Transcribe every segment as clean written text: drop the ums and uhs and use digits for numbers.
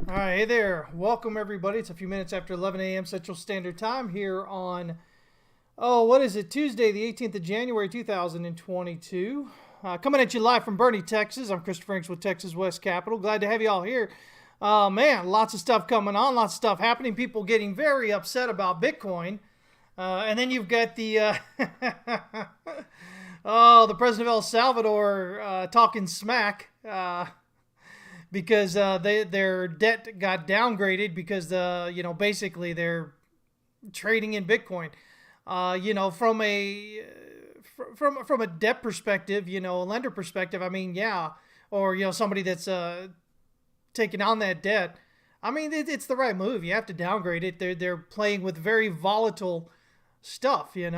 All right, hey there. Welcome, everybody. It's a few minutes after 11 a.m. Central Standard Time here on, what is it? Tuesday, the 18th of January, 2022. Coming at you live from Bernie, Texas. I'm Christopher Franks with Texas West Capital. Glad to have you all here. Man, lots of stuff coming on, lots of stuff happening. People getting very upset about Bitcoin. And then you've got the, the president of El Salvador talking smack. Because their debt got downgraded because basically they're trading in Bitcoin. From a debt perspective, a lender perspective, I mean, yeah, or somebody that's taking on that debt. I mean, it's the right move. You have to downgrade it. They're playing with very volatile stuff, and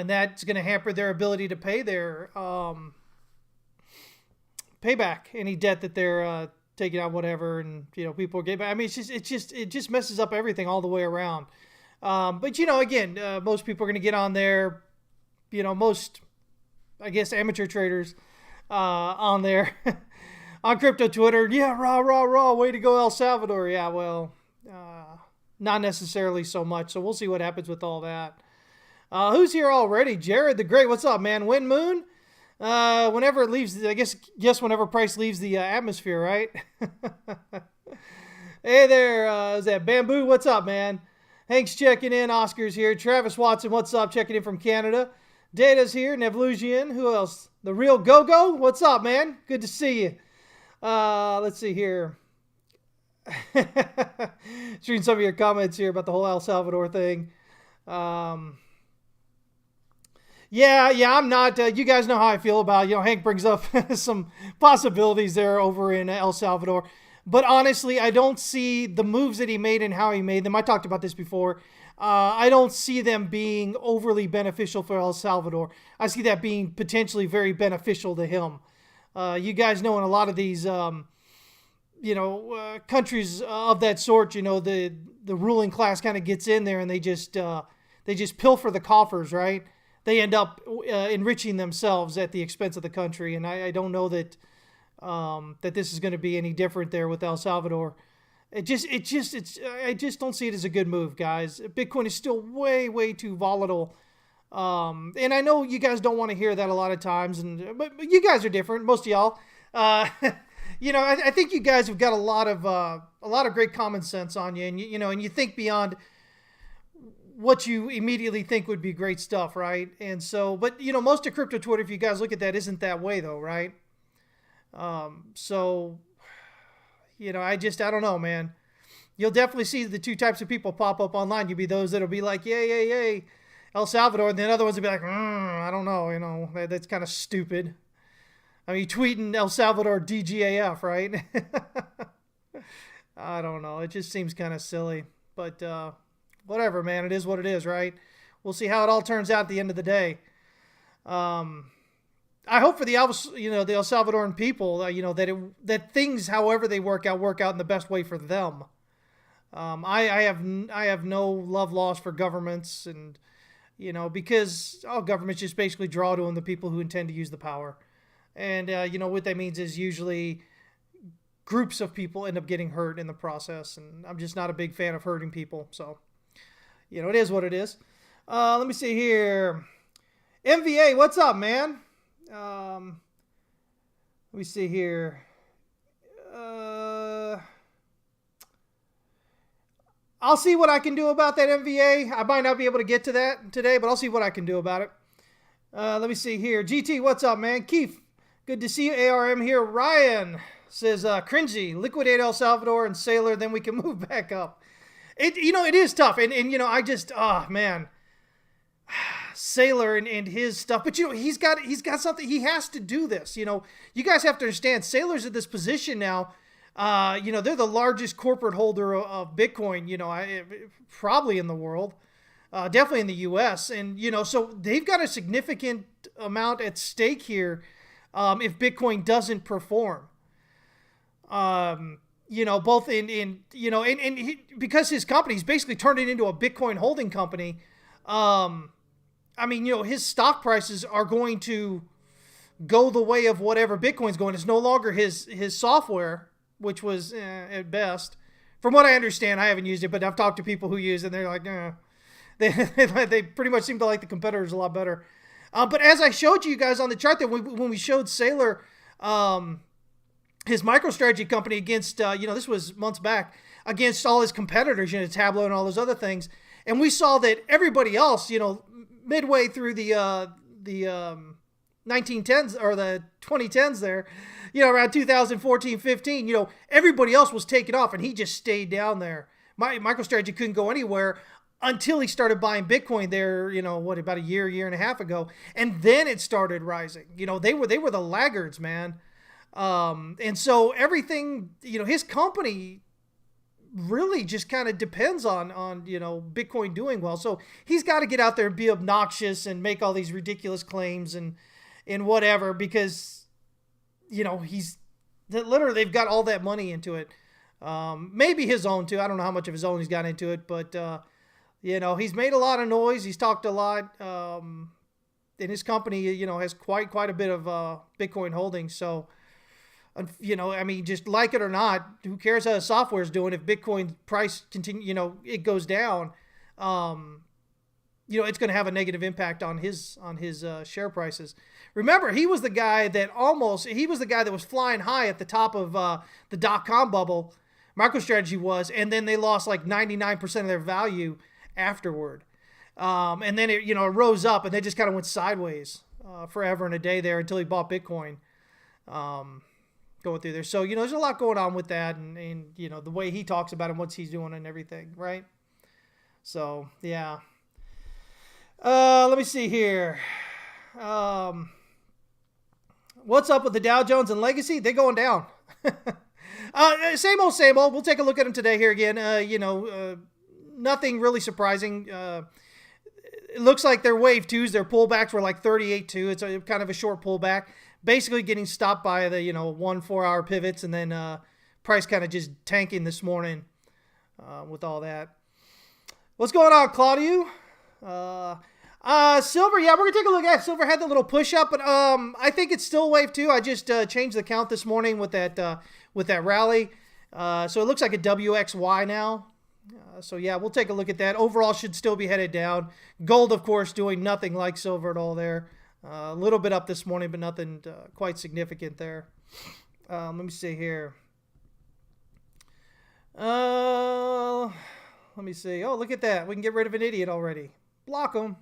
that's going to hamper their ability to pay their payback any debt that they're taking out, whatever, and people get back. I mean, it just messes up everything all the way around. But again, most people are going to get on there. Most, I guess, amateur traders on there on crypto Twitter. Yeah, rah, way to go, El Salvador. Yeah, well, not necessarily so much. So we'll see what happens with all that. Who's here already? Jared the Great. What's up, man? Wind Moon. Whenever it leaves, I guess whenever price leaves the atmosphere, right? Hey there, is that Bamboo? What's up, man? Hank's checking in. Oscar's here. Travis Watson, what's up? Checking in from Canada. Data's here. Nevlusian. Who else? The Real Go-Go. What's up, man? Good to see you. Let's see here. Just reading some of your comments here about the whole El Salvador thing. Yeah, I'm not. You guys know how I feel about, Hank brings up some possibilities there over in El Salvador. But honestly, I don't see the moves that he made and how he made them. I talked about this before. I don't see them being overly beneficial for El Salvador. I see that being potentially very beneficial to him. You guys know in a lot of these, countries of that sort, the ruling class kind of gets in there and they just pilfer the coffers, right? They end up enriching themselves at the expense of the country, and I don't know that that this is going to be any different there with El Salvador. I just don't see it as a good move, guys. Bitcoin is still way too volatile, and I know you guys don't want to hear that a lot of times, but you guys are different, most of y'all. I think you guys have got a lot of great common sense on you, and and you think beyond what you immediately think would be great stuff, right? And so, but most of crypto Twitter, if you guys look at that, isn't that way though, right? I don't know, man. You'll definitely see the two types of people pop up online. You'll be those that'll be like, yay, El Salvador, and then other ones will be like, I don't know, that's kind of stupid. I mean, tweeting El Salvador DGAF, right? I don't know. It just seems kind of silly, but whatever, man. It is what it is, right? We'll see how it all turns out at the end of the day. I hope for the El Salvadoran people, that things, however they work out in the best way for them. I have no love lost for governments, and because all governments just basically draw to them the people who intend to use the power, and what that means is usually groups of people end up getting hurt in the process, and I'm just not a big fan of hurting people, so. It is what it is. Let me see here. MVA, what's up, man? Let me see here. I'll see what I can do about that MVA. I might not be able to get to that today, but I'll see what I can do about it. Let me see here. GT, what's up, man? Keith, good to see you. ARM here. Ryan says, cringy, liquidate El Salvador and Sailor, then we can move back up. It is tough, and I just, man, Sailor and his stuff, but he's got something, he has to do this, you guys have to understand, Sailor's at this position now, they're the largest corporate holder of Bitcoin, probably in the world, definitely in the US, and, so they've got a significant amount at stake here, if Bitcoin doesn't perform. Both in because his company's basically turned it into a Bitcoin holding company. His stock prices are going to go the way of whatever Bitcoin's going. It's no longer his software which was at best. From what I understand, I haven't used it, but I've talked to people who use it, and they're like, they pretty much seem to like the competitors a lot better. But as I showed you guys on the chart, that when we showed Saylor, his MicroStrategy company against, this was months back, against all his competitors, Tableau and all those other things, and we saw that everybody else, midway through the 1910s or the 2010s there, around 2014, 15, everybody else was taking off, and he just stayed down there. MicroStrategy couldn't go anywhere until he started buying Bitcoin there, about a year and a half ago. And then it started rising. They were the laggards, man. And so everything, his company really just kind of depends on Bitcoin doing well. So he's got to get out there and be obnoxious and make all these ridiculous claims and whatever, because, literally they've got all that money into it. Maybe his own too. I don't know how much of his own he's got into it, but, he's made a lot of noise. He's talked a lot. And his company, has quite a bit of Bitcoin holdings. So, just like it or not, who cares how the software is doing? If Bitcoin price it goes down, it's going to have a negative impact on his share prices. Remember, he was the guy that was flying high at the top of the .com bubble. MicroStrategy was, and then they lost like 99% of their value afterward. And then it rose up, and they just kind of went sideways forever and a day there until he bought Bitcoin. Going through there. So, there's a lot going on with that, and the way he talks about it and what he's doing and everything, right? So, yeah. Let me see here. What's up with the Dow Jones and Legacy? They're going down. Same old. We'll take a look at them today here again. Nothing really surprising. It looks like their wave twos, their pullbacks were like 38.2. It's kind of a short pullback. Basically getting stopped by the 1 4-hour pivots, and then price kind of just tanking this morning with all that. What's going on, Claudio? Silver, yeah, we're gonna take a look at it. Silver had the little push up, but I think it's still wave 2. I just changed the count this morning with that rally, so it looks like a WXY now. So yeah, we'll take a look at that. Overall, should still be headed down. Gold, of course, doing nothing like silver at all there. A little bit up this morning, but nothing quite significant there. Let me see here. Let me see. Oh, look at that. We can get rid of an idiot already. Block them.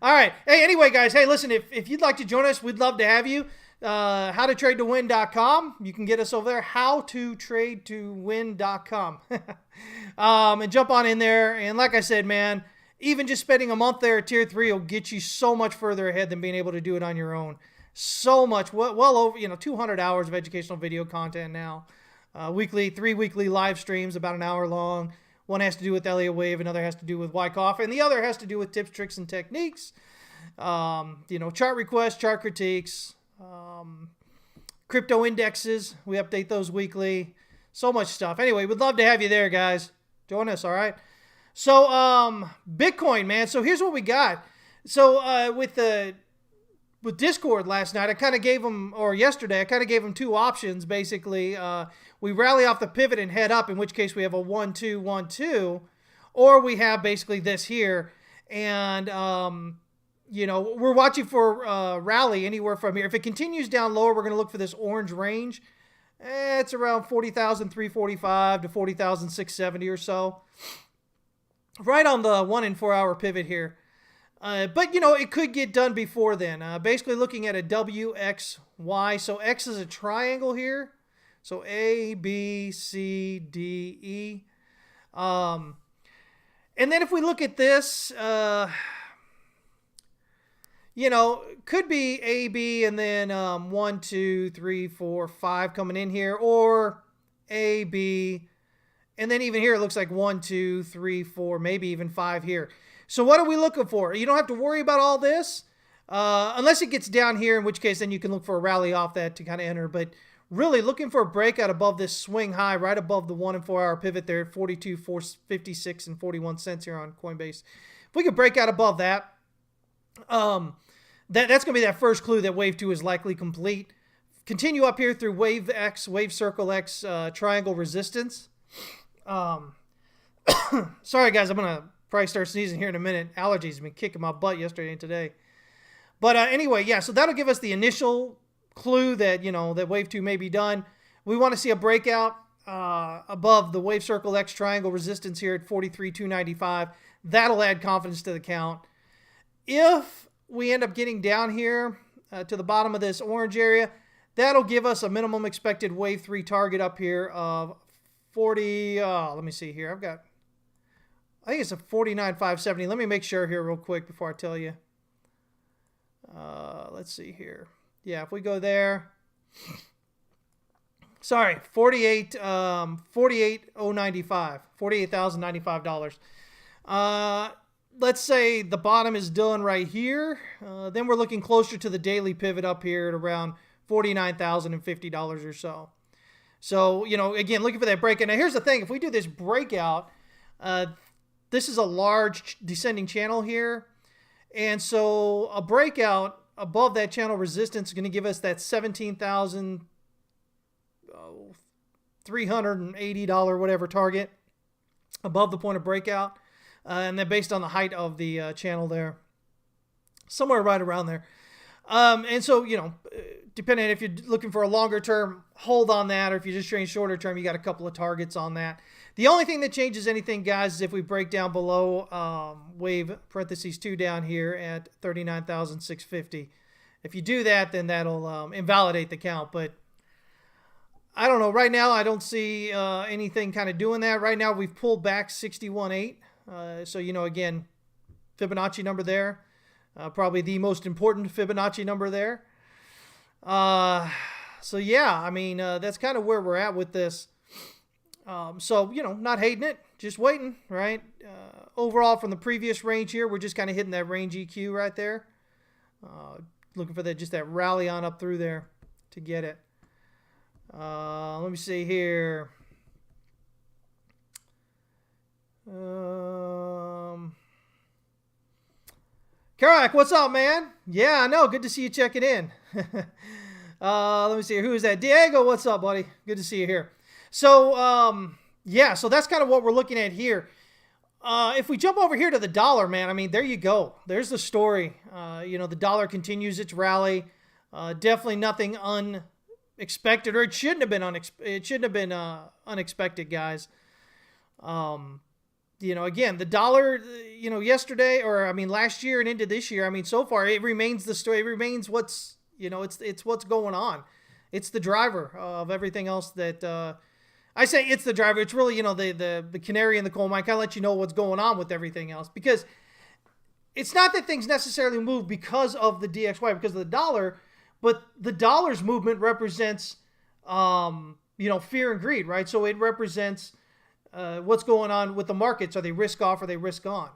All right. Hey, anyway, guys. Hey, listen, if you'd like to join us, we'd love to have you. howtotradetowin.com. You can get us over there. howtotradetowin.com. And jump on in there. And like I said, man, even just spending a month there at Tier 3 will get you so much further ahead than being able to do it on your own. So much, well over 200 hours of educational video content now. 3 weekly live streams, about an hour long. One has to do with Elliott Wave, another has to do with Wyckoff, and the other has to do with tips, tricks, and techniques. Chart requests, chart critiques, crypto indexes. We update those weekly. So much stuff. Anyway, we'd love to have you there, guys. Join us, all right? So, Bitcoin, man. So here's what we got. So, with Discord last night, yesterday, I kind of gave them two options, basically. We rally off the pivot and head up, in which case we have a 1-2, 1-2, or we have basically this here. And, we're watching for rally anywhere from here. If it continues down lower, we're going to look for this orange range. It's around 40,345 to 40,670 or so. Right on the 1 and 4 hour pivot here. But, it could get done before then. Basically looking at a WXY. So X is a triangle here. So A, B, C, D, E. And then if we look at this, could be A, B, and then 1, 2, 3, 4, 5 coming in here. Or A, B, and then even here it looks like 1, 2, 3, 4, maybe even 5 here. So what are we looking for? You don't have to worry about all this unless it gets down here, in which case then you can look for a rally off that to kind of enter. But really looking for a breakout above this swing high, right above the 1 and 4 hour pivot there at 42.456 and 41 cents here on Coinbase. If we could break out above that, that's going to be that first clue that wave 2 is likely complete. continue up here through wave X, wave circle X, triangle resistance. Sorry guys, I'm gonna probably start sneezing here in a minute. Allergies have been kicking my butt yesterday and today. But anyway, yeah, so that'll give us the initial clue that, that wave 2 may be done. We want to see a breakout above the wave circle X triangle resistance here at 43,295. That'll add confidence to the count. If we end up getting down here to the bottom of this orange area, that'll give us a minimum expected wave 3 target up here of 40. Let me see here. I think it's a 49,570. Let me make sure here real quick before I tell you. Let's see here. Yeah, if we go there. Sorry, 48,095. $48,095. Let's say the bottom is done right here. Then we're looking closer to the daily pivot up here at around $49,050 or so. So, again, looking for that breakout. Now, here's the thing. If we do this breakout, this is a large descending channel here. And so a breakout above that channel resistance is going to give us that $17,380 whatever target above the point of breakout. And then based on the height of the channel there, somewhere right around there. And so, depending if you're looking for a longer term hold on that, or if you're just trading shorter term, you got a couple of targets on that. The only thing that changes anything, guys, is if we break down below wave parentheses 2 down here at 39,650. If you do that, then that'll invalidate the count. But I don't know. Right now, I don't see anything kind of doing that. Right now, we've pulled back 61.8. So, again, Fibonacci number there. Probably the most important Fibonacci number there. So, yeah, I mean, that's kind of where we're at with this. So, not hating it, just waiting, right? Overall, from the previous range here, we're just kind of hitting that range EQ right there. Looking for that rally on up through there to get it. Let me see here. Karak, what's up, man? Yeah, I know. Good to see you checking in. Let me see here. Who is that? Diego, what's up, buddy? Good to see you here. So, yeah, so that's kind of what we're looking at here. If we jump over here to the dollar, man, I mean, there you go. There's the story. The dollar continues its rally. Definitely nothing unexpected, or it shouldn't have been unexpected, guys. Again, the dollar, yesterday, or I mean, last year and into this year, I mean, so far it remains the story. It remains what's, it's what's going on. It's the driver of everything else that, I say it's the driver. It's really, the canary in the coal mine, kind of let you know what's going on with everything else, because it's not that things necessarily move because of the DXY, because of the dollar, but the dollar's movement represents, fear and greed, right? So it represents what's going on with the markets. Are they risk off or are they risk on?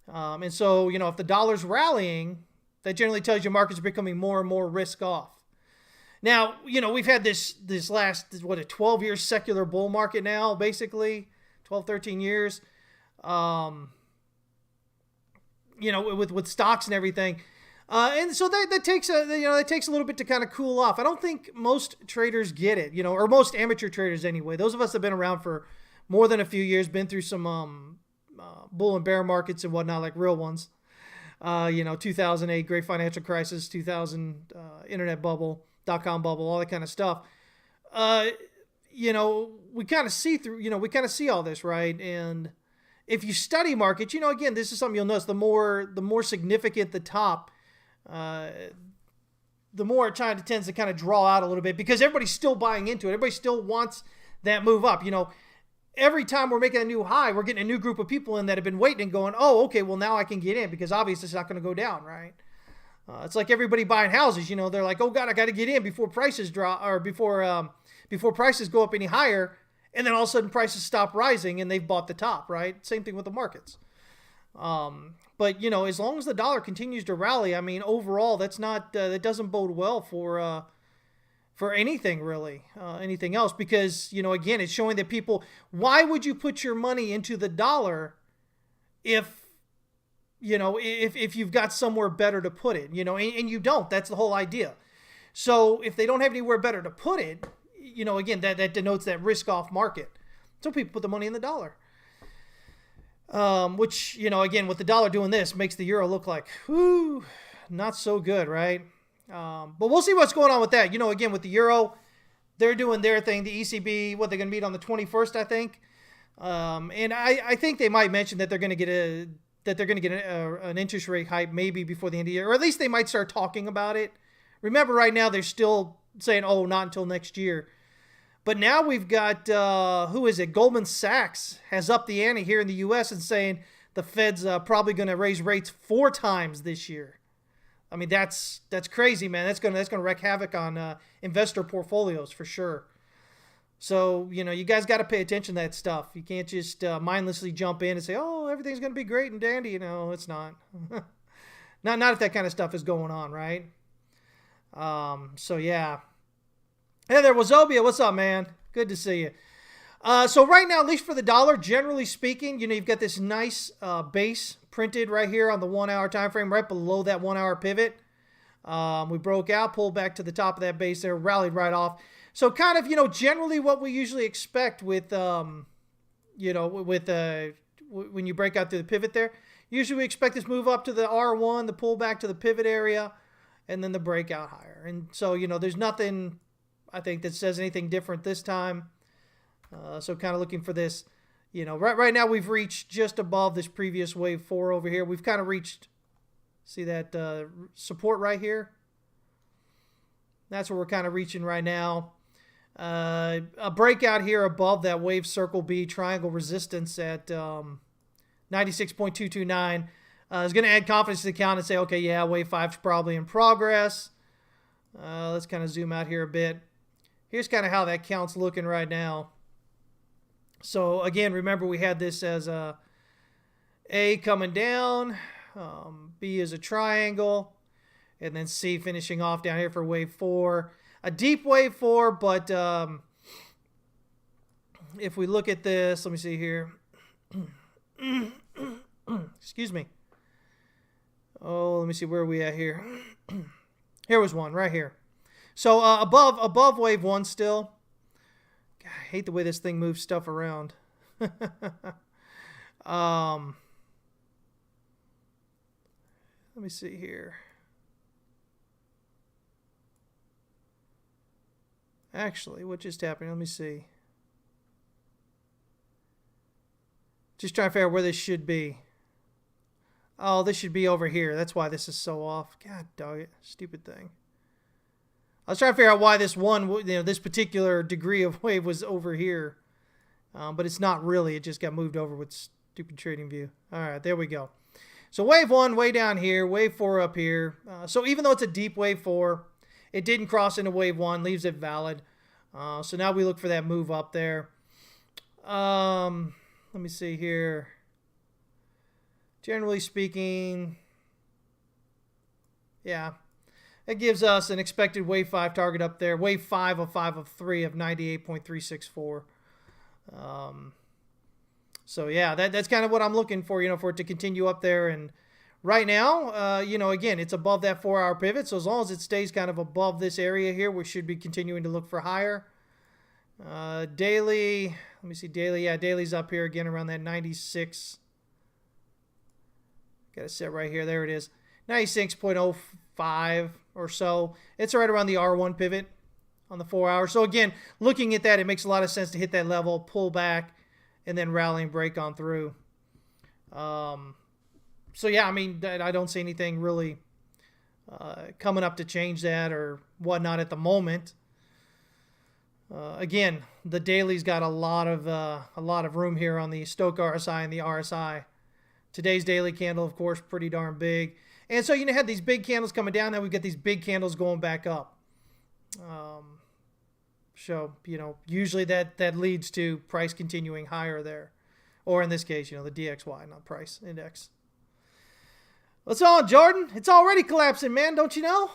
And so, if the dollar's rallying, that generally tells you markets are becoming more and more risk off. Now, we've had this last, a 12-year secular bull market now, basically, 12, 13 years, with stocks and everything. And so that takes that takes a little bit to kind of cool off. I don't think most traders get it, or most amateur traders anyway. Those of us that have been around for more than a few years, been through some bull and bear markets and whatnot, like real ones. 2008 great financial crisis, 2000 internet bubble, .com bubble, all that kind of stuff. We kind of see through, we kind of see all this, right? And if you study markets, again, this is something you'll notice, the more significant the top, the more it tends to kind of draw out a little bit, because everybody's still buying into it. Everybody still wants that move up. Every time we're making a new high, we're getting a new group of people in that have been waiting and going, oh, okay, well, now I can get in, because obviously it's not going to go down, right? It's like everybody buying houses, they're like, oh God, I got to get in before prices drop, or before prices go up any higher. And then all of a sudden prices stop rising and they've bought the top, right? Same thing with the markets. But as long as the dollar continues to rally, I mean, overall, that's not, that doesn't bode well for anything really, anything else, because, again, it's showing that people, why would you put your money into the dollar if you've got somewhere better to put it, and you don't? That's the whole idea. So if they don't have anywhere better to put it, again, that denotes that risk-off market. So people put the money in the dollar. Which, again, with the dollar doing this, makes the euro look like, whoo, not so good, right? But we'll see what's going on with that. Again, with the euro, they're doing their thing. The ECB, they're going to meet on the 21st, I think. And I think they might mention that they're going to get an interest rate hike maybe before the end of the year, or at least they might start talking about it. Remember, right now they're still saying, "Oh, not until next year." But now we've got who is it? Goldman Sachs has upped the ante here in the U.S. and saying the Fed's probably going to raise rates 4 times this year. I mean, that's crazy, man. That's gonna wreak havoc on investor portfolios for sure. So, you guys got to pay attention to that stuff. You can't just mindlessly jump in and say, "Oh, everything's going to be great and dandy." It's not. not if that kind of stuff is going on, right? So, yeah. Hey there, Wazobia. What's up, man? Good to see you. So right now, at least for the dollar, generally speaking, you've got this nice base printed right here on the 1 hour time frame, right below that 1 hour pivot. We broke out, pulled back to the top of that base there, rallied right off. So kind of, generally what we usually expect with, when you break out through the pivot there, usually we expect this move up to the R1, the pull back to the pivot area, and then the breakout higher. And so, there's nothing, I think, that says anything different this time. So kind of looking for this, right now we've reached just above this previous wave 4 over here. We've kind of reached, see that support right here? That's where we're kind of reaching right now. A breakout here above that wave circle B triangle resistance at 96.229 is going to add confidence to the count and say, okay, yeah, wave 5 is probably in progress. Let's kind of zoom out here a bit. Here's kind of how that count's looking right now. So again, remember we had this as a coming down, B is a triangle, and then C finishing off down here for wave 4. A deep wave 4, but if we look at this, let me see here. Excuse me. Oh, let me see, where are we at here? Here was one, right here. So above wave 1 still. God, I hate the way this thing moves stuff around. Let me see here. Actually, what just happened? Let me see. Just trying to figure out where this should be. Oh, this should be over here. That's why this is so off. God dog it. Stupid thing. I was trying to figure out why this one, this particular degree of wave was over here. But it's not really. It just got moved over with stupid trading view. All right, there we go. So wave 1 way down here. Wave 4 up here. So even though it's a deep wave 4, it didn't cross into wave 1, leaves it valid. So now we look for that move up there. Let me see here. Generally speaking, yeah, it gives us an expected wave 5 target up there. Wave 5 of 3 of 98.364. So yeah, that's kind of what I'm looking for, for it to continue up there. And right now, again, it's above that 4 hour pivot. So as long as it stays kind of above this area here, we should be continuing to look for higher. Daily, let me see, daily. Yeah, daily's up here again around that 96. Got it set right here. There it is. 96.05 or so. It's right around the R1 pivot on the 4 hour. So again, looking at that, it makes a lot of sense to hit that level, pull back, and then rally and break on through. So yeah, I mean, I don't see anything really coming up to change that or whatnot at the moment. Again, the daily's got a lot of room here on the Stochk RSI and the RSI. Today's daily candle, of course, pretty darn big. And so, had these big candles coming down, then we get these big candles going back up. So, usually that leads to price continuing higher there. Or in this case, the DXY, not price index. What's on, Jordan? It's already collapsing, man, don't you know?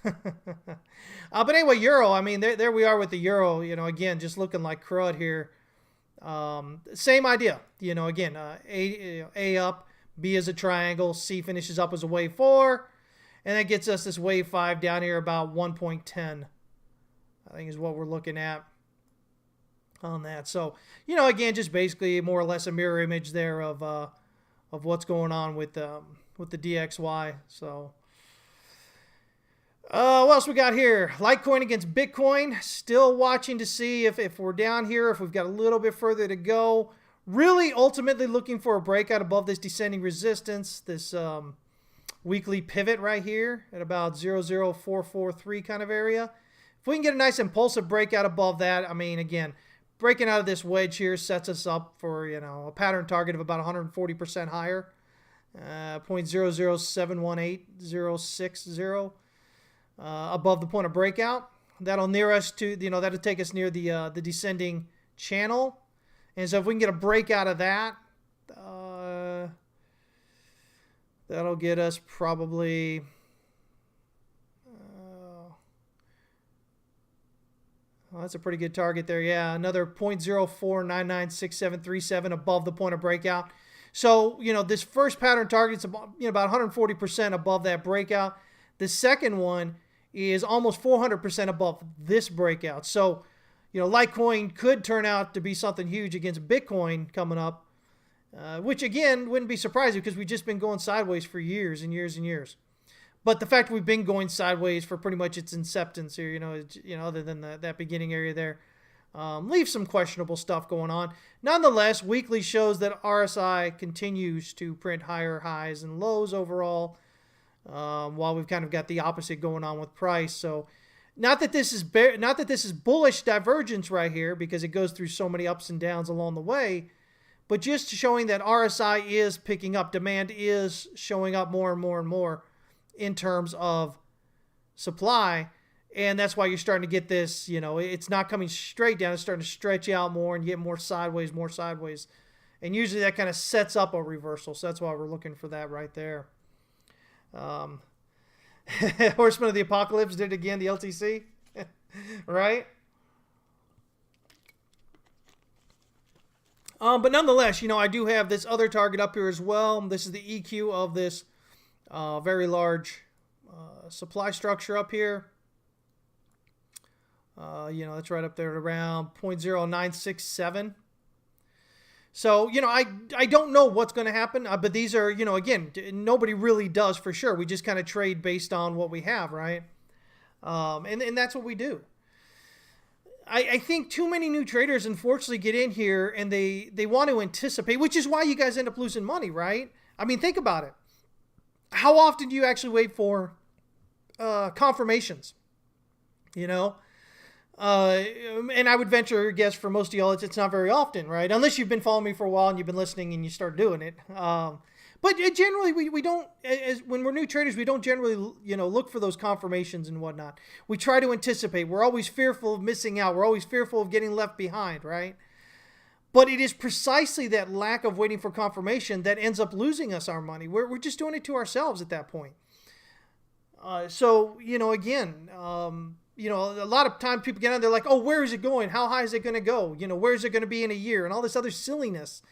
But anyway, euro, I mean, there we are with the euro, again, just looking like crud here. Same idea, again, A up, B is a triangle, C finishes up as a wave 4, And that gets us this wave 5 down here about 1.10, I think is what we're looking at on that. So, again, just basically more or less a mirror image there of what's going on with the DXY. So, what else we got here? Litecoin against Bitcoin. Still watching to see if we're down here, if we've got a little bit further to go. Really, ultimately looking for a breakout above this descending resistance, this weekly pivot right here at about 00443 kind of area. If we can get a nice impulsive breakout above that, I mean, again, breaking out of this wedge here sets us up for, a pattern target of about 140% higher, 0.0071860 above the point of breakout. That'll near us to, that'll take us near the descending channel. And so if we can get a breakout of that, that'll get us probably that's a pretty good target there. Yeah, another 0.04996737 above the point of breakout. So, this first pattern target is about 140% above that breakout. The second one is almost 400% above this breakout. So, Litecoin could turn out to be something huge against Bitcoin coming up, which, again, wouldn't be surprising because we've just been going sideways for years and years and years. But the fact we've been going sideways for pretty much its inception here, other than that beginning area there, leaves some questionable stuff going on. Nonetheless, weekly shows that RSI continues to print higher highs and lows overall, while we've kind of got the opposite going on with price. So, not that this is bullish divergence right here because it goes through so many ups and downs along the way, but just showing that RSI is picking up, demand is showing up more and more and more in terms of supply, and that's why you're starting to get this, it's not coming straight down, it's starting to stretch out more and get more sideways, and usually that kind of sets up a reversal, so that's why we're looking for that right there. Horseman of the Apocalypse did it again, the LTC, right? But nonetheless, I do have this other target up here as well. This is the EQ of this very large supply structure up here. That's right up there at around 0.0967. So, I don't know what's going to happen, but these are, again, nobody really does for sure. We just kind of trade based on what we have, right? And that's what we do. I think too many new traders, unfortunately, get in here and they want to anticipate, which is why you guys end up losing money, right? I mean, think about it. How often do you actually wait for confirmations? And I would venture a guess for most of y'all, it's not very often, right? Unless you've been following me for a while and you've been listening and you start doing it. But generally, we don't, when we're new traders, we don't generally, look for those confirmations and whatnot. We try to anticipate. We're always fearful of missing out. We're always fearful of getting left behind, right? But it is precisely that lack of waiting for confirmation that ends up losing us our money. We're just doing it to ourselves at that point. So, again, a lot of times people get on, they're like, oh, where is it going? How high is it going to go? Where is it going to be in a year? And all this other silliness.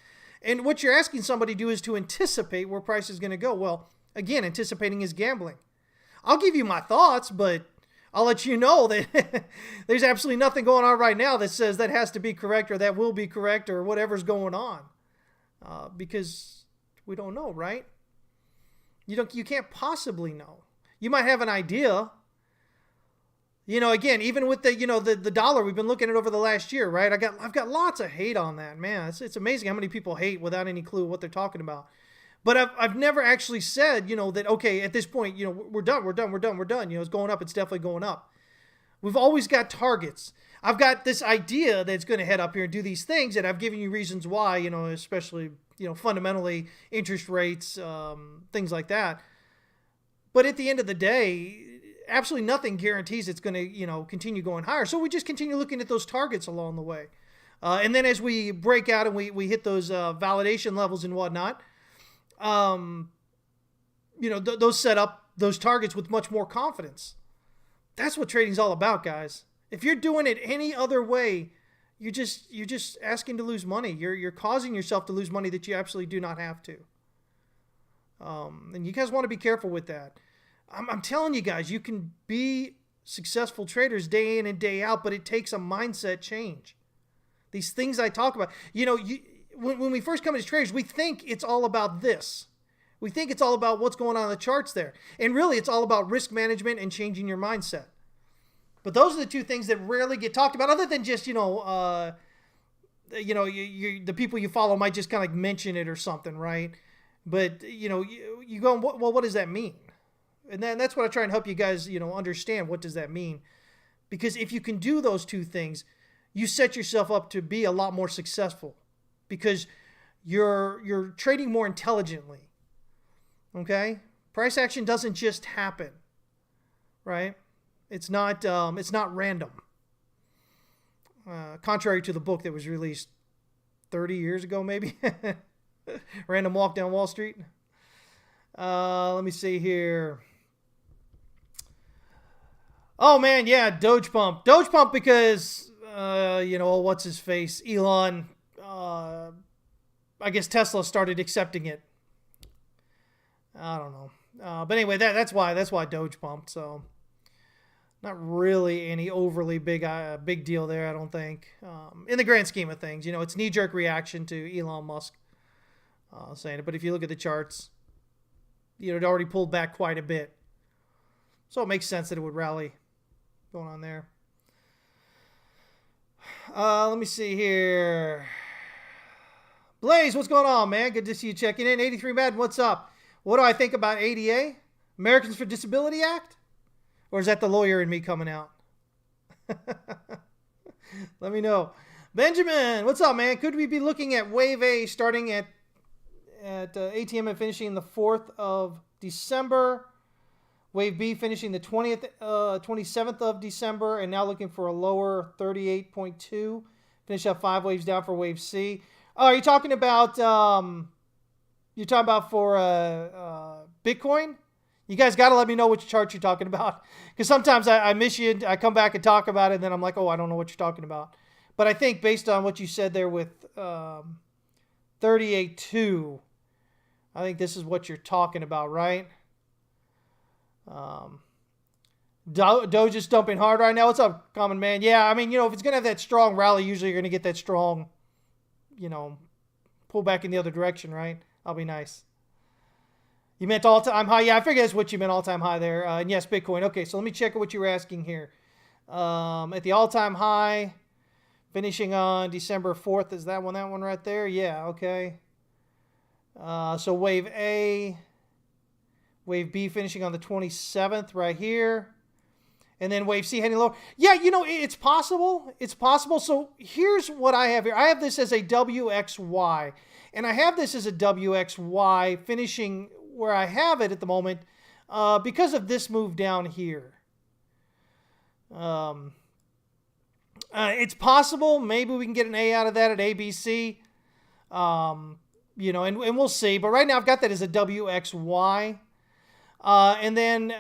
And what you're asking somebody to do is to anticipate where price is going to go. Well, again, anticipating is gambling. I'll give you my thoughts, but I'll let you know that there's absolutely nothing going on right now that says that has to be correct or that will be correct or whatever's going on. Because we don't know, right? You can't possibly know. You might have an idea. Again, even with the dollar, we've been looking at over the last year, right? I've got lots of hate on that, man. It's amazing how many people hate without any clue what they're talking about. But I've never actually said, that, okay, at this point, we're done. It's going up. It's definitely going up. We've always got targets. I've got this idea that's going to head up here and do these things, and I've given you reasons why, especially, fundamentally interest rates, things like that. But at the end of the day, absolutely nothing guarantees it's going to, continue going higher. So we just continue looking at those targets along the way. And then as we break out and we hit those validation levels and whatnot, those set up those targets with much more confidence. That's what trading's all about, guys. If you're doing it any other way, you're just asking to lose money. You're causing yourself to lose money that you absolutely do not have to. And you guys want to be careful with that. I'm telling you guys, you can be successful traders day in and day out, but it takes a mindset change. These things I talk about, when we first come as traders, we think it's all about this. We think it's all about what's going on in the charts there. And really, it's all about risk management and changing your mindset. But those are the two things that rarely get talked about, other than just, the people you follow might just kind of mention it or something, right? But, you go, well, what does that mean? And then that's what I try and help you guys, understand. What does that mean? Because if you can do those two things, you set yourself up to be a lot more successful because you're trading more intelligently. Okay? Price action doesn't just happen, right? It's not random. Contrary to the book that was released 30 years ago, maybe. Random Walk Down Wall Street. Let me see here. Oh man, yeah, Doge pump because what's his face, Elon. I guess Tesla started accepting it. I don't know, but anyway, that's why Doge pumped. So not really any overly big deal there, I don't think. In the grand scheme of things, it's knee-jerk reaction to Elon Musk saying it. But if you look at the charts, it already pulled back quite a bit, so it makes sense that it would rally. Going on there. Let me see here. Blaze, what's going on, man? Good to see you checking in. 83 Madden, what's up? What do I think about ADA? Americans for Disability Act? Or is that the lawyer in me coming out? Let me know. Benjamin, what's up, man? Could we be looking at Wave A starting at ATM and finishing the 4th of December? Wave B finishing the 27th of December, and now looking for a lower 38.2. Finish up 5 waves down for Wave C. Oh, are you talking about for Bitcoin? You guys got to let me know which chart you're talking about, because sometimes I miss you. I come back and talk about it, and then I'm like, oh, I don't know what you're talking about. But I think based on what you said there with 38.2, I think this is what you're talking about, right? Doge is dumping hard right now. What's up, Common Man? Yeah, I mean, if it's going to have that strong rally, usually you're going to get that strong, pull back in the other direction, right? That'll be nice. You meant all-time high? Yeah, I figured that's what you meant, all-time high there. And yes, Bitcoin. Okay, so let me check what you were asking here. At the all-time high, finishing on December 4th, is that one right there? Yeah, okay. So Wave A... Wave B finishing on the 27th right here. And then Wave C heading lower. Yeah, it's possible. It's possible. So here's what I have here. I have this as a WXY. And I have this as a WXY finishing where I have it at the moment because of this move down here. It's possible. Maybe we can get an A out of that at ABC. And we'll see. But right now I've got that as a WXY. And then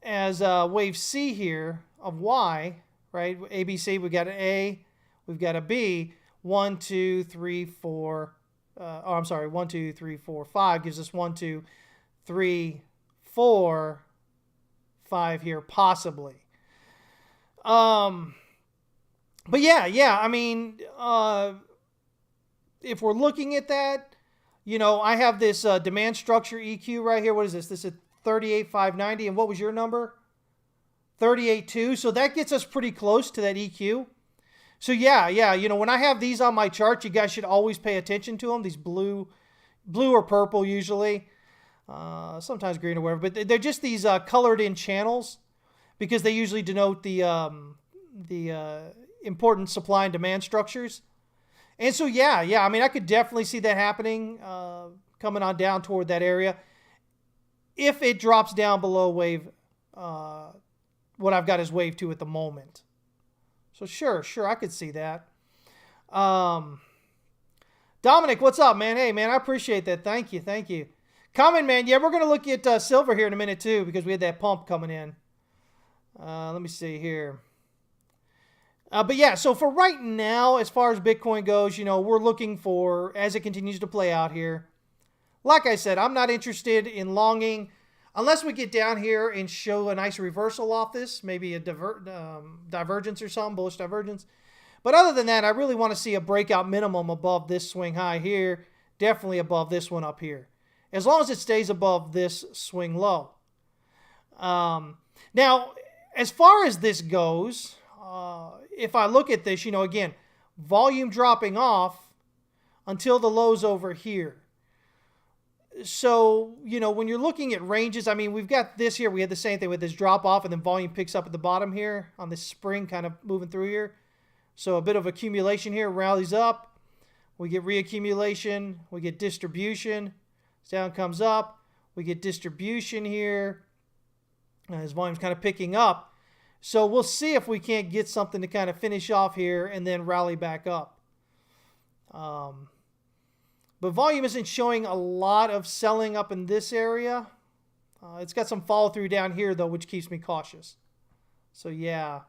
as Wave C here of Y, right? ABC, we've got an A, we've got a B. 1, 2, 3, 4. 1, 2, 3, 4, 5 gives us 1, 2, 3, 4, 5 here, possibly. But yeah. I mean, if we're looking at that, I have this demand structure EQ right here. What is this? This is 38,590. And what was your number? 38.2. So that gets us pretty close to that EQ. So yeah. When I have these on my chart, you guys should always pay attention to them. These blue or purple usually. Sometimes green or whatever. But they're just these colored in channels because they usually denote the important supply and demand structures. And so, yeah, I mean, I could definitely see that happening, coming on down toward that area. If it drops down below wave, what I've got is wave 2 at the moment. So sure, I could see that. Dominic, what's up, man? Hey, man, I appreciate that. Thank you. Common Man, yeah, we're going to look at silver here in a minute, too, because we had that pump coming in. Let me see here. But yeah, so for right now, as far as Bitcoin goes, we're looking for, as it continues to play out here, like I said, I'm not interested in longing. unless we get down here and show a nice reversal off this, maybe a divergence or something, bullish divergence. But other than that, I really want to see a breakout minimum above this swing high here, definitely above this one up here, as long as it stays above this swing low. Now, as far as this goes, if I look at this, again, volume dropping off until the low's over here. So, when you're looking at ranges, I mean, we've got this here. We had the same thing with this drop off, and then volume picks up at the bottom here on this spring kind of moving through here. So a bit of accumulation here, rallies up. We get reaccumulation. We get distribution. Down comes up. We get distribution here. And his volume's kind of picking up. So we'll see if we can't get something to kind of finish off here and then rally back up. But volume isn't showing a lot of selling up in this area. It's got some follow through down here, though, which keeps me cautious. So, yeah.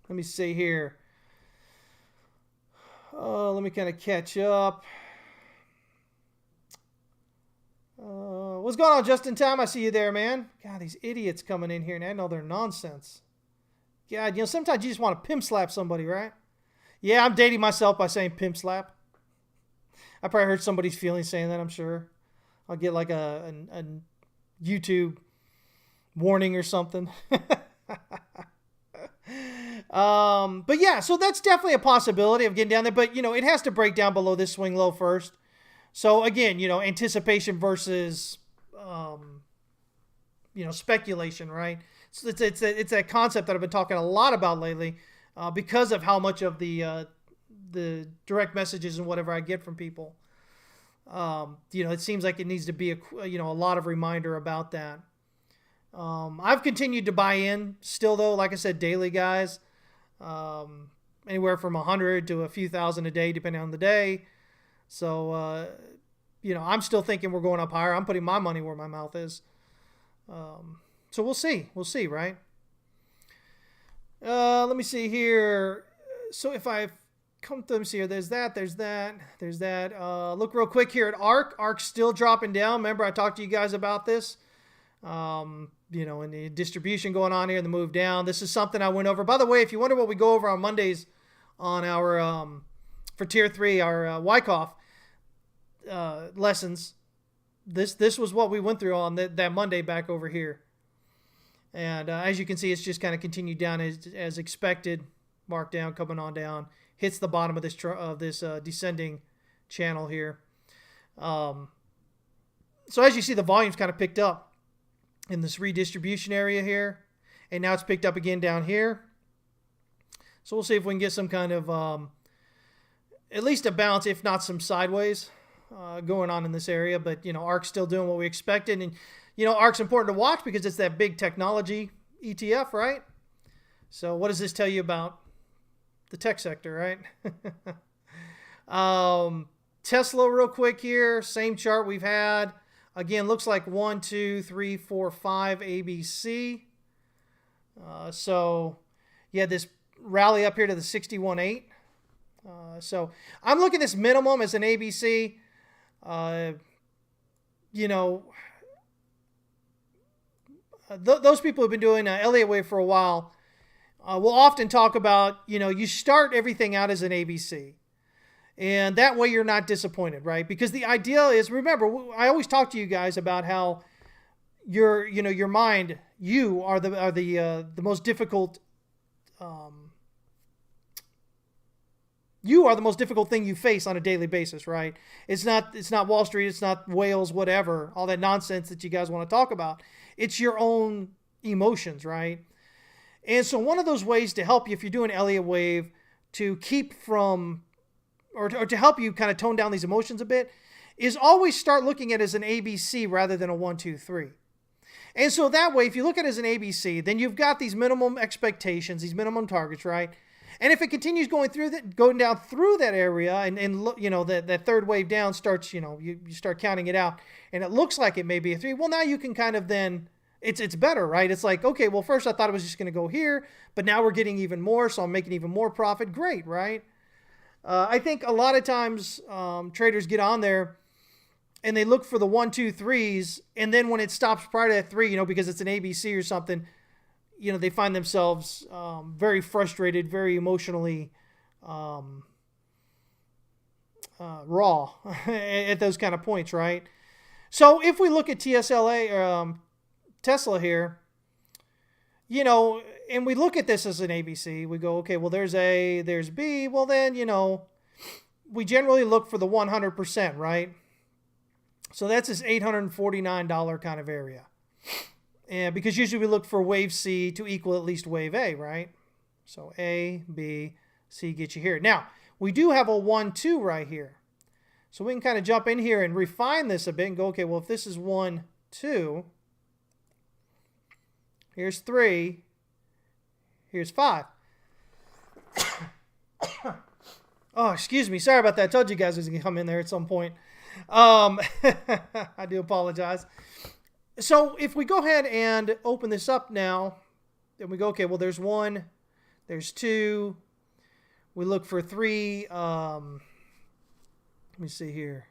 Let me see here. Let me kind of catch up. What's going on, Just in Time? I see you there, man. God, these idiots coming in here, and I know they're nonsense. God, sometimes you just want to pimp slap somebody, right? Yeah, I'm dating myself by saying pimp slap. I probably hurt somebody's feelings saying that, I'm sure. I'll get like a YouTube warning or something. But yeah, so that's definitely a possibility of getting down there. But, it has to break down below this swing low first. So again, anticipation versus, speculation, right? So it's that concept that I've been talking a lot about lately, because of how much of the direct messages and whatever I get from people. It seems like it needs to be a lot of reminder about that. I've continued to buy in still, though, like I said, daily, guys. Anywhere from 100 to a few thousand a day, depending on the day. So, I'm still thinking we're going up higher. I'm putting my money where my mouth is. So we'll see. We'll see, right? Let me see here. So if I come to them, see here, there's that. Look real quick here at ARK. ARK's still dropping down. Remember, I talked to you guys about this. And the distribution going on here, the move down. This is something I went over. By the way, if you wonder what we go over on Mondays on our, for Tier 3, our Wyckoff lessons, this was what we went through on that Monday back over here. And as you can see, it's just kind of continued down as expected. Mark down, coming on down. Hits the bottom of this descending channel here. So as you see, the volume's kind of picked up in this redistribution area here. And now it's picked up again down here. So we'll see if we can get some kind of, at least a bounce, if not some sideways going on in this area. But, ARK's still doing what we expected. And, ARK's important to watch because it's that big technology ETF, right? So what does this tell you about the tech sector, right? Tesla real quick here. Same chart we've had. Again, looks like 1, 2, 3, 4, 5 ABC. So, yeah, this rally up here to the 61.8. So, I'm looking at this minimum as an ABC. Those people who've been doing Elliott Wave for a while will often talk about, you start everything out as an ABC. And that way you're not disappointed, right? Because the idea is, remember, I always talk to you guys about how your mind, you are the most difficult. You are the most difficult thing you face on a daily basis, right? It's not Wall Street, it's not whales, whatever, all that nonsense that you guys want to talk about. It's your own emotions, right? And so one of those ways to help you, if you're doing Elliott Wave, to keep from, or to help you kind of tone down these emotions a bit, is always start looking at it as an ABC rather than a 1, 2, 3. And so that way, if you look at it as an ABC, then you've got these minimum expectations, these minimum targets, right? And if it continues going down through that area, and that third wave down starts, you start counting it out, and it looks like it may be a 3. Well, now you can kind of then, it's better, right? It's like, okay, well, first I thought it was just going to go here, but now we're getting even more, so I'm making even more profit. Great, right? I think a lot of times traders get on there and they look for the 1, 2, 3s, and then when it stops prior to that 3, because it's an ABC or something, they find themselves very frustrated, very emotionally raw at those kind of points, right? So if we look at Tesla here, and we look at this as an ABC, we go, okay, well, there's A, there's B. Well, then, we generally look for the 100%, right? So that's this $849 kind of area. And because usually we look for wave C to equal at least wave A, right? So A, B, C get you here. Now, we do have a 1, 2 right here. So we can kind of jump in here and refine this a bit and go, okay, well, if this is 1, 2, here's 3, here's 5. Oh, excuse me. Sorry about that. I told you guys it was going to come in there at some point. I do apologize. So if we go ahead and open this up now, and we go, okay, well, there's 1, there's 2. We look for 3. Let me see here.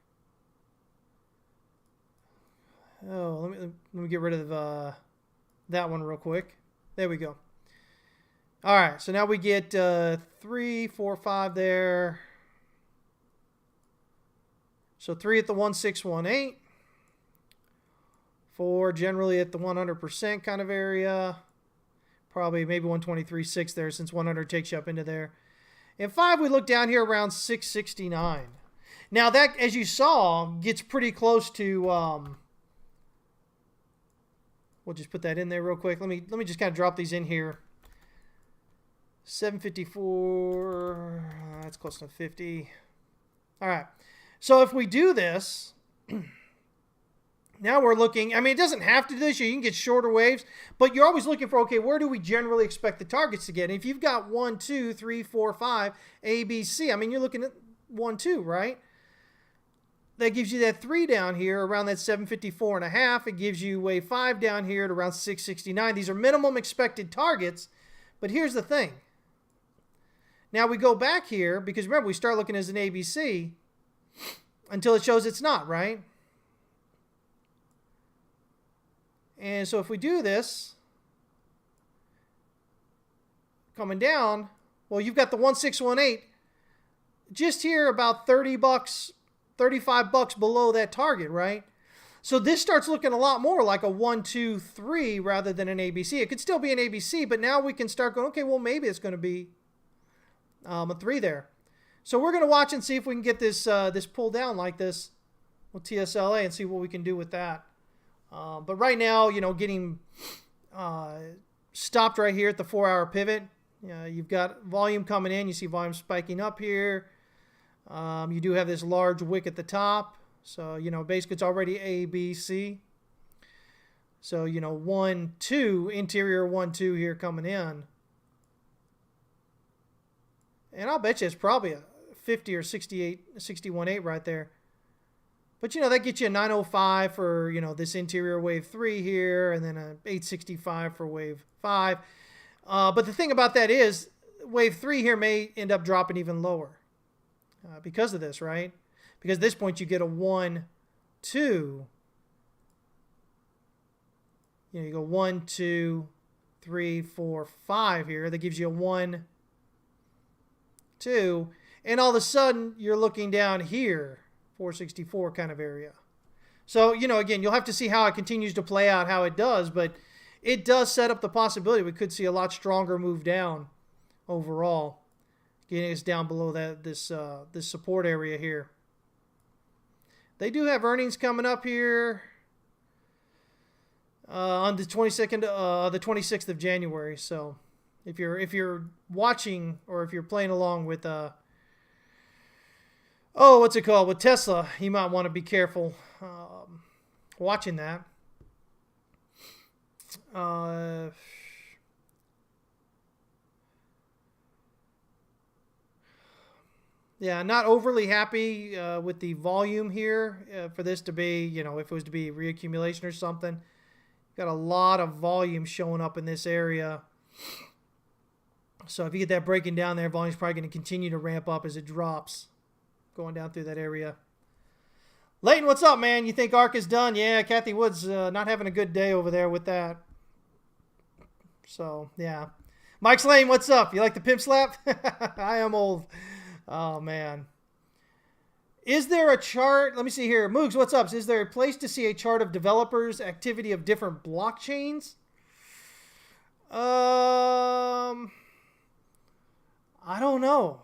Oh, let me get rid of that one real quick. There we go. All right, so now we get 3, 4, 5 there. So 3 at the 1618. 4 generally at the 100% kind of area. Probably maybe 123.6 there since 100 takes you up into there. And 5 we look down here around 669. Now that, as you saw, gets pretty close to... we'll just put that in there real quick. Let me just kind of drop these in here. 754, that's close to 50. All right. So if we do this, now we're looking, it doesn't have to do this. You can get shorter waves, but you're always looking for, okay, where do we generally expect the targets to get? And if you've got 1, 2, 3, 4, 5, A, B, C, you're looking at 1, 2, right? That gives you that 3 down here around that 754.5. It gives you wave 5 down here at around 669. These are minimum expected targets, but here's the thing. Now we go back here, because remember, we start looking as an ABC until it shows it's not, right? And so if we do this, coming down, well, you've got the 1618 just here about $30, $35 below that target, right? So this starts looking a lot more like a 1, 2, 3 rather than an ABC. It could still be an ABC, but now we can start going, okay, well, maybe it's going to be a 3 there. So we're going to watch and see if we can get this this pull down like this with TSLA and see what we can do with that. But right now, getting stopped right here at the 4-hour pivot. You've got volume coming in. You see volume spiking up here. You do have this large wick at the top. So, basically it's already A, B, C. So, 1, 2, interior 1, 2 here coming in. And I'll bet you it's probably a 50 or 68, 61.8 right there. But, that gets you a 905 for, this interior wave 3 here, and then a 865 for wave 5. But the thing about that is, wave 3 here may end up dropping even lower because of this, right? Because at this point you get a 1, 2. You go 1, 2, 3, 4, 5 here. That gives you a 1, 2. And all of a sudden, you're looking down here, 464 kind of area. So, again, you'll have to see how it continues to play out, how it does. But it does set up the possibility we could see a lot stronger move down overall, getting us down below this support area here. They do have earnings coming up here on the 26th of January. So if you're watching or if you're playing along with what's it called, with Tesla, you might want to be careful watching that. Yeah, not overly happy with the volume here for this to be, if it was to be reaccumulation or something. Got a lot of volume showing up in this area. So if you get that breaking down there, volume's probably going to continue to ramp up as it drops, going down through that area. Leighton, what's up, man? You think ARK is done? Yeah, Kathy Wood's not having a good day over there with that. So, yeah. Mike Slane, what's up? You like the pimp slap? I am old. Oh, man. Is there a chart? Let me see here. Moogs, what's up? Is there a place to see a chart of developers' activity of different blockchains? I don't know.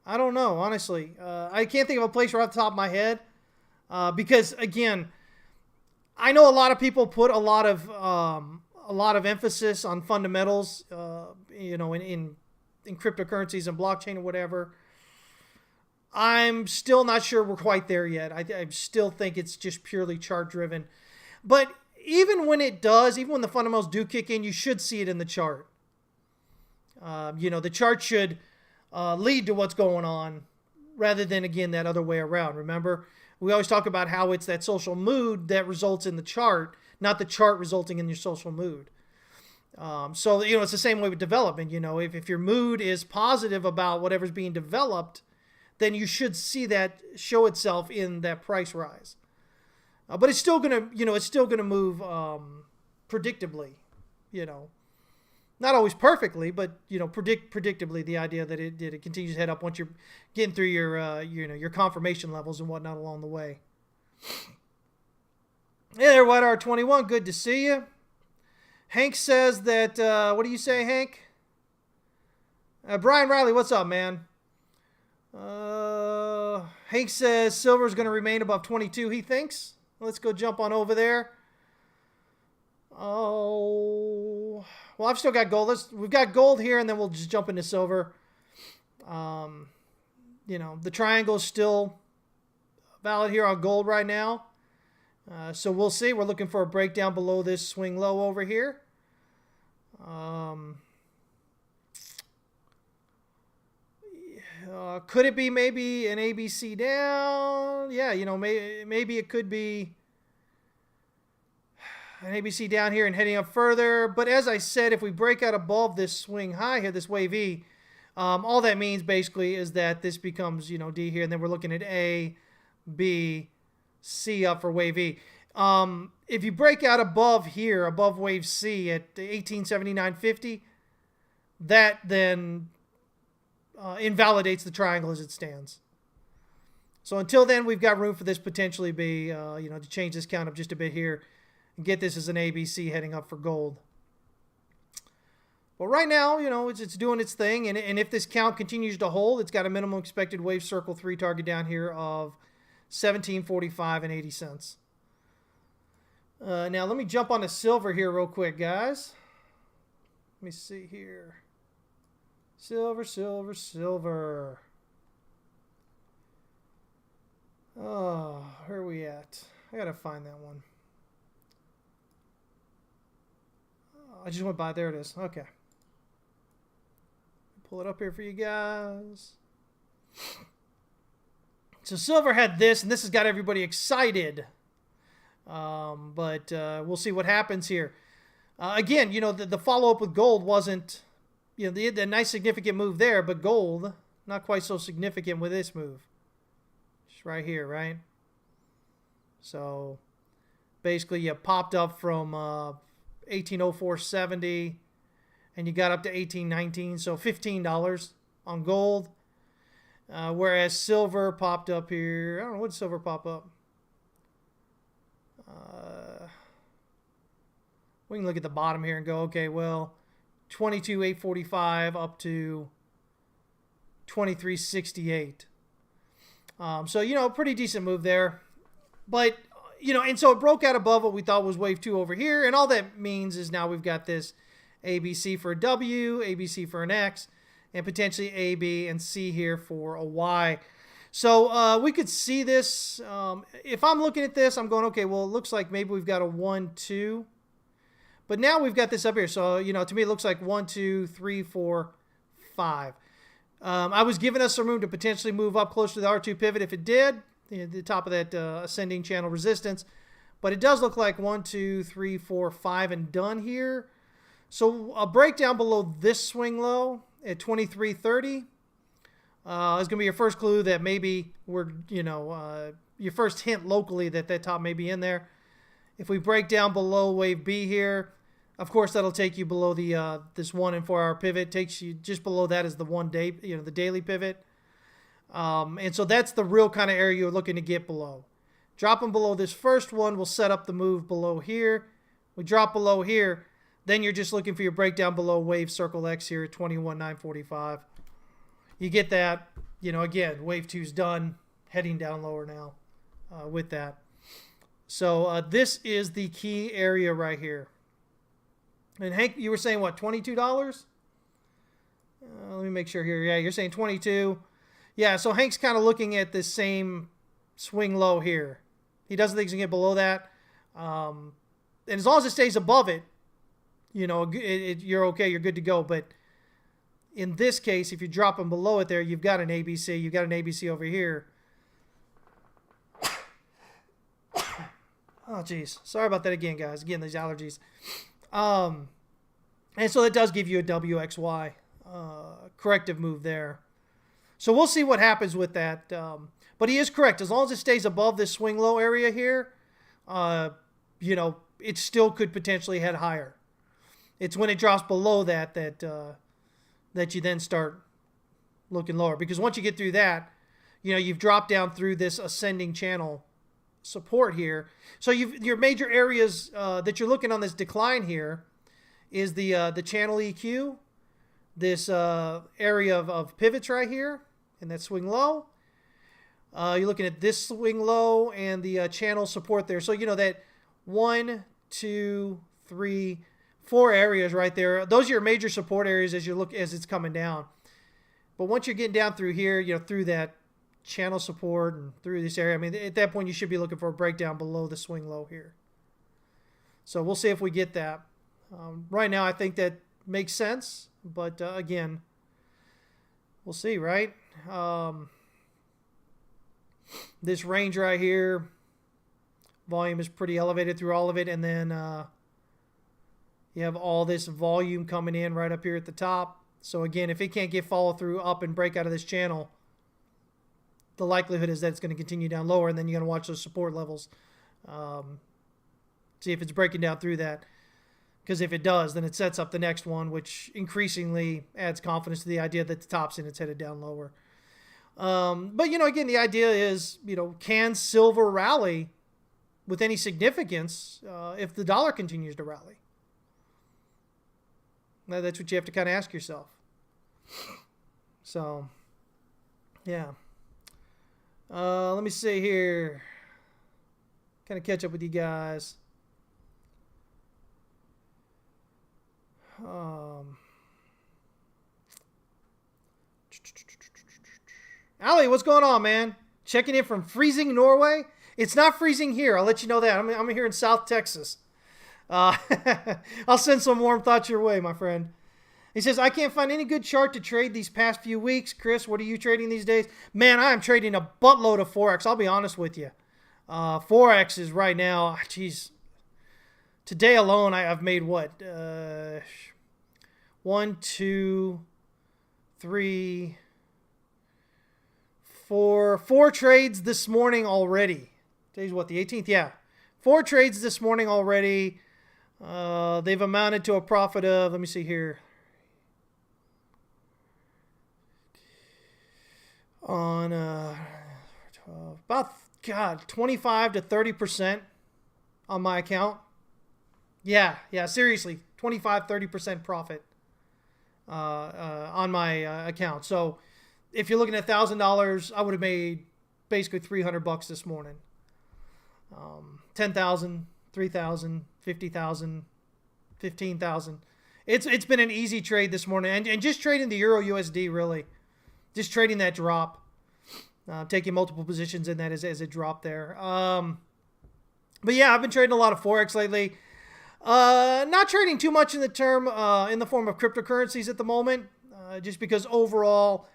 Honestly. I can't think of a place right off the top of my head. Because, again, I know a lot of people put a lot of emphasis on fundamentals, in cryptocurrencies and blockchain or whatever. I'm still not sure we're quite there yet. I still think it's just purely chart driven. But even when it does, even when the fundamentals do kick in, you should see it in the chart. The chart should lead to what's going on rather than, again, that other way around. Remember, we always talk about how it's that social mood that results in the chart, not the chart resulting in your social mood. So, it's the same way with development. If your mood is positive about whatever's being developed, then you should see that show itself in that price rise. But it's still gonna move predictably. Not always perfectly, but predictably. The idea that it continues to head up once you're getting through your confirmation levels and whatnot along the way. Hey there, WhiteR21. Good to see you. Hank says that. What do you say, Hank? Brian Riley, what's up, man? Hank says silver is going to remain above 22. He thinks. Let's go jump on over there. Oh, well, I've still got gold. We've got gold here, and then we'll just jump into silver. The triangle is still valid here on gold right now. So we'll see. We're looking for a breakdown below this swing low over here. Could it be maybe an ABC down? Yeah, maybe it could be an ABC down here and heading up further. But as I said, if we break out above this swing high here, this wave E, all that means basically is that this becomes, D here, and then we're looking at A, B, C up for wave E. If you break out above here, above wave C at 1879.50, that then invalidates the triangle as it stands. So until then, we've got room for this potentially be, to change this count up just a bit here and get this as an ABC heading up for gold. But right now, it's doing its thing. And if this count continues to hold, it's got a minimum expected wave circle 3 target down here of 17.45 and 80 cents. Now, let me jump onto silver here real quick, guys. Let me see here. Silver. Oh, where are we at? I gotta find that one. I just went by. There it is. Okay. Pull it up here for you guys. So silver had this, and this has got everybody excited. But we'll see what happens here. Again, the follow-up with gold wasn't, they had a nice significant move there, but gold, not quite so significant with this move. Just right here, right? So basically you popped up from 1804.70 and you got up to 1819, so $15 on gold. Whereas silver popped up here. I don't know, what did silver pop up? We can look at the bottom here and go, okay, well, 22,845 up to 2368. So, pretty decent move there. But, and so it broke out above what we thought was wave 2 over here. And all that means is now we've got this ABC for a W, ABC for an X, and potentially A, B, and C here for a Y. So we could see this. If I'm looking at this, I'm going, okay, well, it looks like maybe we've got a 1, 2. But now we've got this up here. So, to me, it looks like 1, 2, 3, 4, 5. I was giving us some room to potentially move up close to the R2 pivot if it did, the top of that ascending channel resistance. But it does look like 1, 2, 3, 4, 5 and done here. So a breakdown below this swing low at 23.30 is going to be your first clue that maybe we're, first hint locally that that top may be in there. If we break down below wave B here, of course that'll take you below the this 1 and 4 hour pivot. Takes you just below that is the 1 day, the daily pivot. And so that's the real kind of area you're looking to get below. Dropping below this first one will set up the move below here. We drop below here, then you're just looking for your breakdown below wave circle X here at 21,945. You get that, again, wave 2's done, heading down lower now with that. So this is the key area right here. And Hank, you were saying what, $22? Let me make sure here. Yeah, you're saying 22. Yeah, so Hank's kind of looking at this same swing low here. He doesn't think he's going to get below that. And as long as it stays above it, you're okay, you're good to go. But in this case, if you're dropping below it there, you've got an ABC. You've got an ABC over here. Oh, geez. Sorry about that again, guys. Again, these allergies. And so it does give you a WXY corrective move there. So we'll see what happens with that. But he is correct. As long as it stays above this swing low area here, it still could potentially head higher. It's when it drops below that you then start looking lower. Because once you get through that, you've dropped down through this ascending channel support here. So your major areas that you're looking on this decline here is the channel EQ, this area of pivots right here, and that swing low. You're looking at this swing low and the channel support there. So that 1, 2, 3, 4 areas right there. Those are your major support areas as it's coming down. But once you're getting down through here, through that channel support and through this area, at that point you should be looking for a breakdown below the swing low here. So we'll see if we get that. Right now I think that makes sense, but again, we'll see, right? This range right here, volume is pretty elevated through all of it, and then you have all this volume coming in right up here at the top. So again, if it can't get follow through up and break out of this channel, the likelihood is that it's going to continue down lower, and then you're going to watch those support levels. See if it's breaking down through that. Because if it does, then it sets up the next one, which increasingly adds confidence to the idea that the top's in, it's headed down lower. But, again, the idea is, can silver rally with any significance if the dollar continues to rally? Now, that's what you have to kind of ask yourself. So, yeah. Let me see here. Kind of catch up with you guys. Ali, what's going on, man? Checking in from freezing Norway. It's not freezing here. I'll let you know that. I'm here in South Texas. I'll send some warm thoughts your way, my friend. He says, I can't find any good chart to trade these past few weeks. Chris, what are you trading these days? Man, I am trading a buttload of forex. I'll be honest with you. Forex is right now, geez. Today alone, I've made what? 1, 2, 3, 4. 4 trades this morning already. Today's what, the 18th? Yeah. 4 trades this morning already. They've amounted to a profit of, let me see here. On about, 25 to 30% on my account. Yeah, seriously, 25, 30% profit on my account. So if you're looking at $1,000, I would have made basically $300 this morning. 10,000, 3,000, 50,000, 15,000. It's been an easy trade this morning, and just trading the Euro USD really, just trading that drop, taking multiple positions in that as it dropped there. But yeah, I've been trading a lot of forex lately. Not trading too much in the form of cryptocurrencies at the moment, just because overall,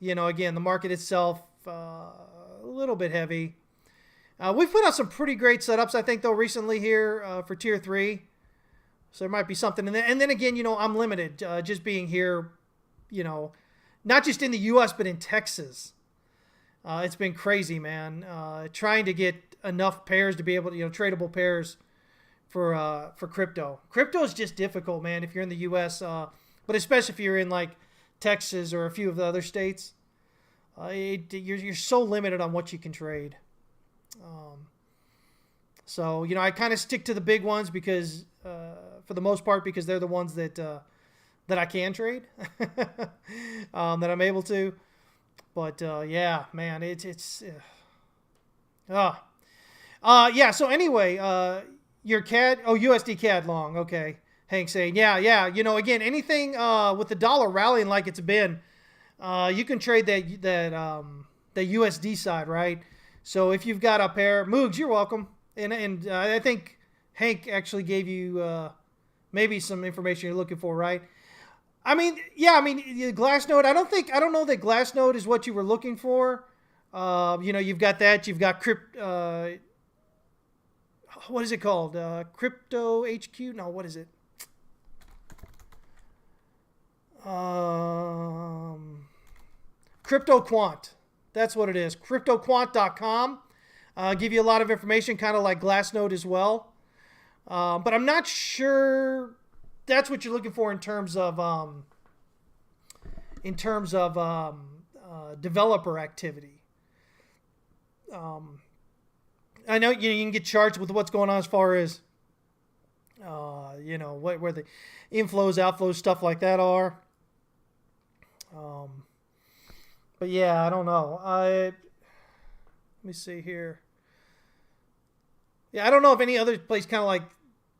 again, the market itself a little bit heavy. We've put out some pretty great setups, I think, though, recently here for Tier 3. So there might be something in there. And then again, I'm limited just being here, not just in the U.S., but in Texas. It's been crazy, man. Trying to get enough pairs to be able to, tradable pairs for crypto. Crypto is just difficult, man. If you're in the U.S., but especially if you're in like Texas or a few of the other states, you're so limited on what you can trade. So I kind of stick to the big ones because, for the most part, because they're the ones that I can trade, that I'm able to. But yeah, man, it's yeah. So anyway, your CAD, USD CAD long, okay. Hank saying, yeah. Again, anything with the dollar rallying like it's been, you can trade that USD side, right? So if you've got a pair, Moogs, you're welcome. And I think Hank actually gave you maybe some information you're looking for, right? Glassnode. I don't know that Glassnode is what you were looking for. You've got that. You've got what is it called? Crypto HQ? No, what is it? Crypto Quant. That's what it is. CryptoQuant.com. Give you a lot of information, kind of like Glassnode as well. But I'm not sure that's what you're looking for in terms of developer activity. I know you can get charged with what's going on as far as where the inflows, outflows, stuff like that are. But yeah, I don't know. Let me see here. Yeah, I don't know if any other place kind of like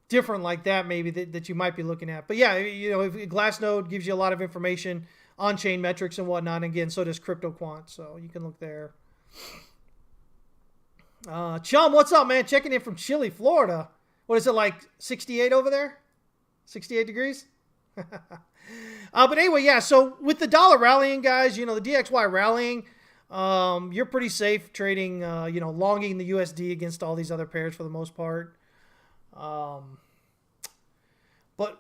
different like that maybe that you might be looking at. But yeah, if Glassnode gives you a lot of information on chain metrics and whatnot. And again, so does CryptoQuant, so you can look there. Chum, what's up, man? Checking in from Chile, Florida. What is it, like 68 over there? 68 degrees? But anyway, yeah, so with the dollar rallying, guys, the DXY rallying, you're pretty safe trading, longing the USD against all these other pairs for the most part. But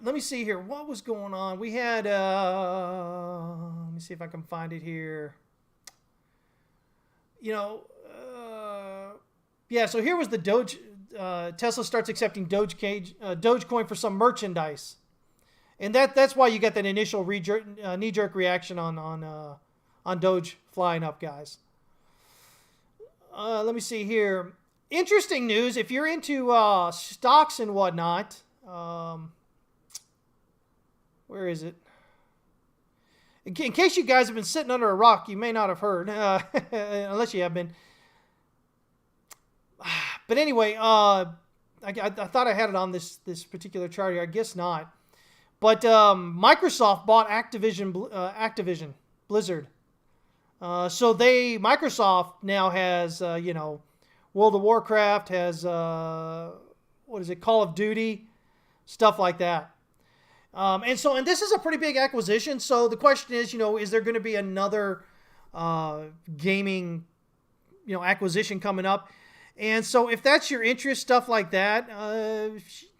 let me see here. What was going on? We had, let me see if I can find it here. Yeah, so here was the Doge. Tesla starts accepting Dogecoin for some merchandise. And that's why you got that initial knee-jerk reaction on Doge flying up, guys. Let me see here. Interesting news. If you're into stocks and whatnot, where is it? In case you guys have been sitting under a rock, you may not have heard, unless you have been. But anyway, I thought I had it on this particular chart here. I guess not. But Microsoft bought Activision Blizzard. So Microsoft now has World of Warcraft, has Call of Duty, stuff like that. And this is a pretty big acquisition. So the question is, is there going to be another gaming acquisition coming up? And so if that's your interest, stuff like that,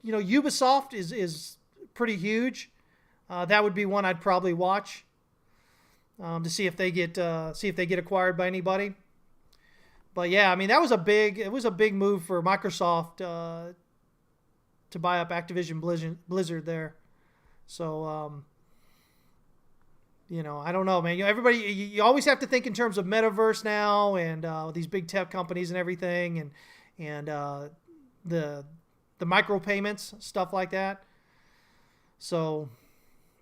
Ubisoft is pretty huge. That would be one I'd probably watch to see if they get acquired by anybody. But yeah, that was a big move for Microsoft to buy up Activision Blizzard there. So I don't know, man. Everybody, you always have to think in terms of metaverse now, and these big tech companies and everything, and the micropayments, stuff like that. So,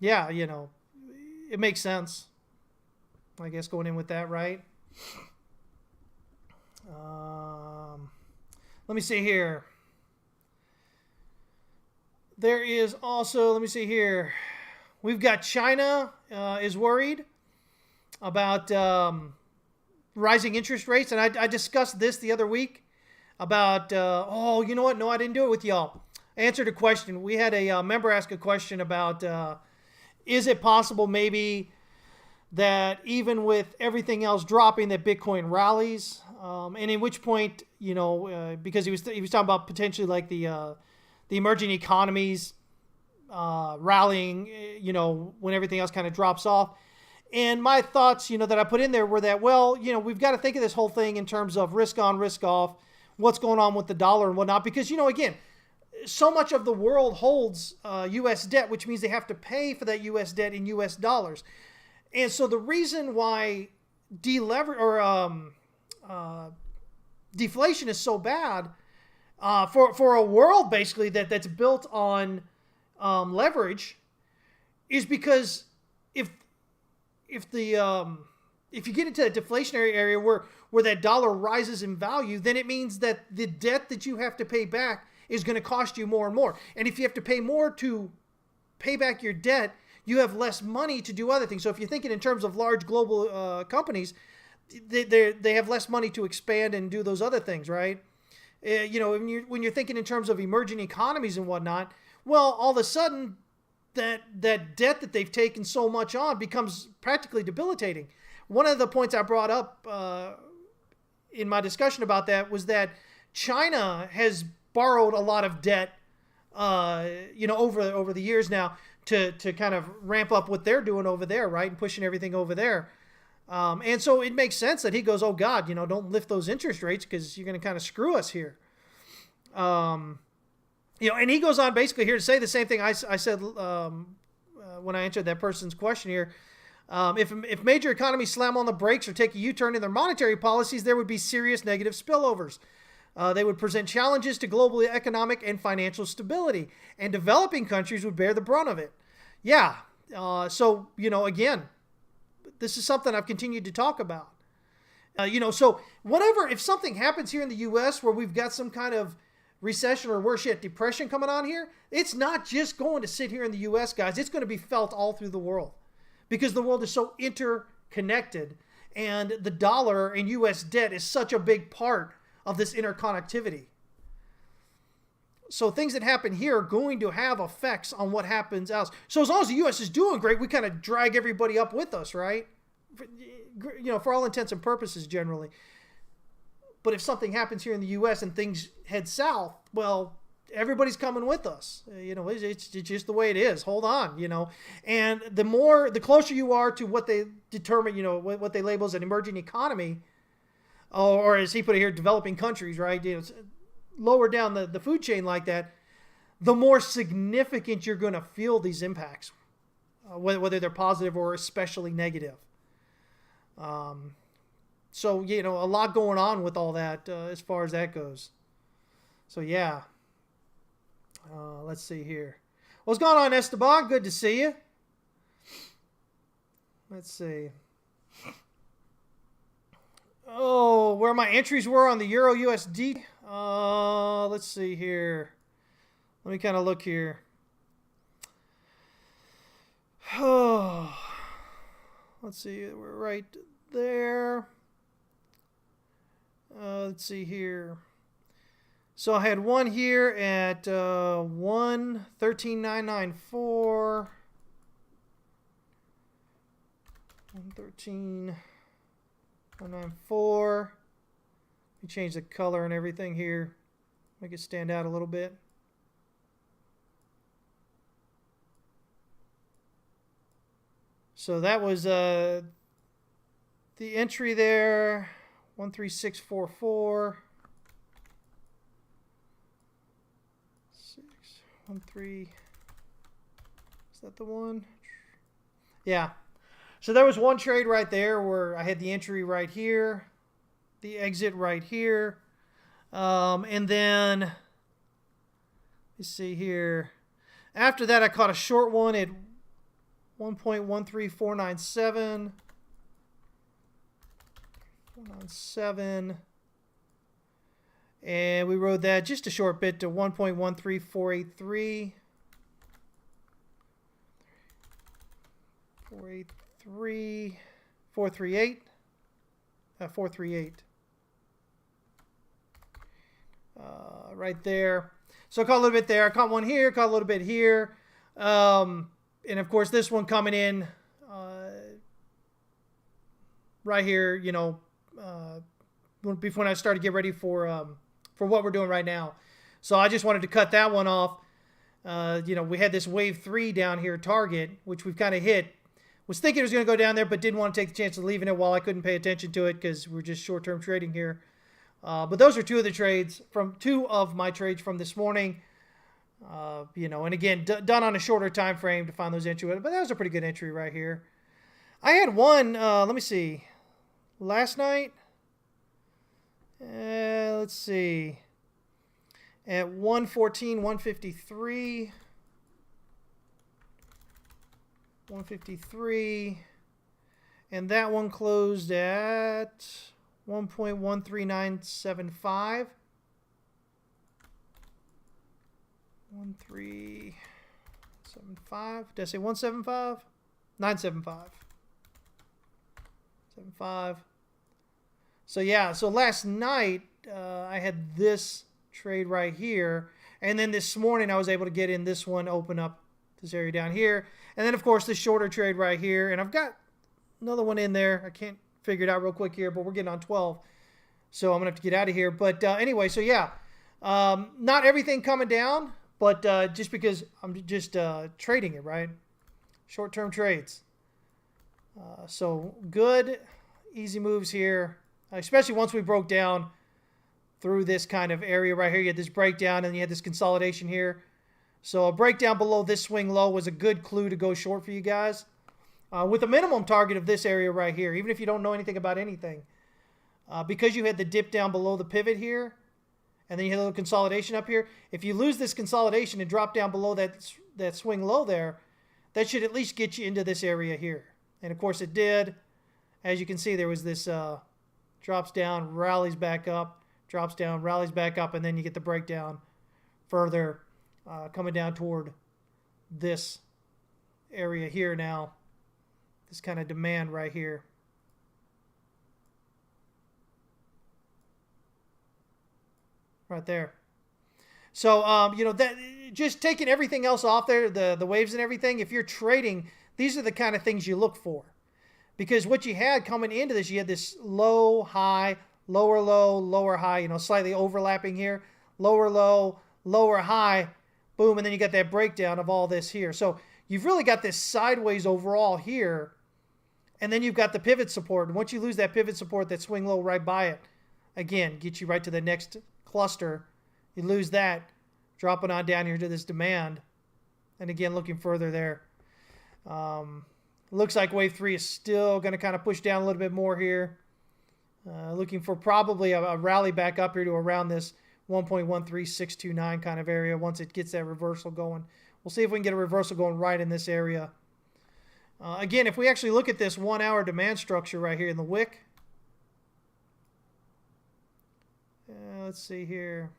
yeah, it makes sense, I guess, going in with that, right? Let me see here. There is also, let me see here. We've got China is worried about rising interest rates. And I discussed this the other week about, you know what? No, I didn't do it with y'all. I answered a question. We had a member ask a question about, is it possible maybe that even with everything else dropping, that Bitcoin rallies? And in which point, because he was talking about potentially like the emerging economies rallying, when everything else kind of drops off. And my thoughts, that I put in there were that, well, we've got to think of this whole thing in terms of risk on, risk off, what's going on with the dollar and whatnot. Because, again, so much of the world holds U.S. debt, which means they have to pay for that U.S. debt in U.S. dollars. And so the reason why deflation is so bad for a world basically that's built on leverage is because if you get into a deflationary area where that dollar rises in value, then it means that the debt that you have to pay back is going to cost you more and more. And if you have to pay more to pay back your debt, you have less money to do other things. So if you're thinking in terms of large global companies, they have less money to expand and do those other things, right? When you're thinking in terms of emerging economies and whatnot, well, all of a sudden that debt that they've taken so much on becomes practically debilitating. One of the points I brought up in my discussion about that was that China has borrowed a lot of debt, over the years now to kind of ramp up what they're doing over there, right, and pushing everything over there. And so it makes sense that he goes, oh God, don't lift those interest rates because you're going to kind of screw us here. And he goes on basically here to say the same thing I said when I answered that person's question here. If major economies slam on the brakes or take a U-turn in their monetary policies, there would be serious negative spillovers. They would present challenges to global economic and financial stability, and developing countries would bear the brunt of it. Yeah. So, again, this is something I've continued to talk about. So if something happens here in the U.S. where we've got some kind of recession or worse yet, depression coming on here, it's not just going to sit here in the U.S., guys. It's going to be felt all through the world because the world is so interconnected, and the dollar and U.S. debt is such a big part of this interconnectivity. So things that happen here are going to have effects on what happens else. So as long as the U.S. is doing great, we kind of drag everybody up with us, right? For all intents and purposes, generally. But if something happens here in the U.S. and things head south, well, everybody's coming with us. It's just the way it is. Hold on, And the closer you are to what they determine, what they label as an emerging economy, or as he put it here, developing countries, right? Lower down the food chain like that, the more significant you're going to feel these impacts, whether they're positive or especially negative. So, a lot going on with all that as far as that goes. So, yeah. Let's see here. What's going on, Esteban? Good to see you. Let's see. Oh, where my entries were on the Euro USD. Let's see here. Let me kind of look here. Oh, let's see. We're right there. Let's see here. So I had one here at 113,994. 113,994. Let me change the color and everything here. Make it stand out a little bit. So that was the entry there. 13644. 613. Is that the one? Yeah. So there was one trade right there where I had the entry right here, the exit right here, and then let's see here. After that, I caught a short one at 1.13497. 497. And we rode that just a short bit to 1.13483. 438. 438. Right there. So I caught a little bit there. I caught one here, caught a little bit here. And of course, this one coming in right here, when I started to get ready for what we're doing right now. So I just wanted to cut that one off. We had this wave 3 down here target, which we've kind of hit. Was thinking it was going to go down there, but didn't want to take the chance of leaving it while I couldn't pay attention to it because we're just short-term trading here. But those are two of my trades from this morning. And again, done on a shorter time frame to find those entries. But that was a pretty good entry right here. I had one, let me see, last night. Let's see. At 114, 153. 153. And that one closed at 1.13975. 1375. Did I say 175? 975. 75. So yeah, so last night I had this trade right here, and then this morning I was able to get in this one, open up this area down here, and then of course this shorter trade right here, and I've got another one in there. I can't figure it out real quick here, but we're getting on 12, so I'm gonna have to get out of here. But anyway, so yeah, not everything coming down, but just because I'm just trading it, right? Short-term trades. So good, easy moves here, especially once we broke down through this kind of area right here. You had this breakdown and you had this consolidation here. So a breakdown below this swing low was a good clue to go short for you guys. With a minimum target of this area right here, even if you don't know anything about anything. Because you had the dip down below the pivot here, and then you had a little consolidation up here. If you lose this consolidation and drop down below that swing low there, that should at least get you into this area here. And of course it did. As you can see, there was this drops down, rallies back up, drops down, rallies back up, and then you get the breakdown further coming down toward this area here now. This kind of demand right here. Right there. So, that just taking everything else off there, the waves and everything, if you're trading, these are the kind of things you look for. Because what you had coming into this, you had this low, high, lower low, lower high, slightly overlapping here, lower low, lower high, boom, and then you got that breakdown of all this here. So you've really got this sideways overall here, and then you've got the pivot support. And once you lose that pivot support, that swing low right by it, again, get you right to the next cluster. You lose that, dropping on down here to this demand, and again, looking further there. Looks like wave 3 is still going to kind of push down a little bit more here. Looking for probably a rally back up here to around this 1.13629 kind of area once it gets that reversal going. We'll see if we can get a reversal going right in this area. Again, if we actually look at this 1 hour demand structure right here in the wick. Let's see here.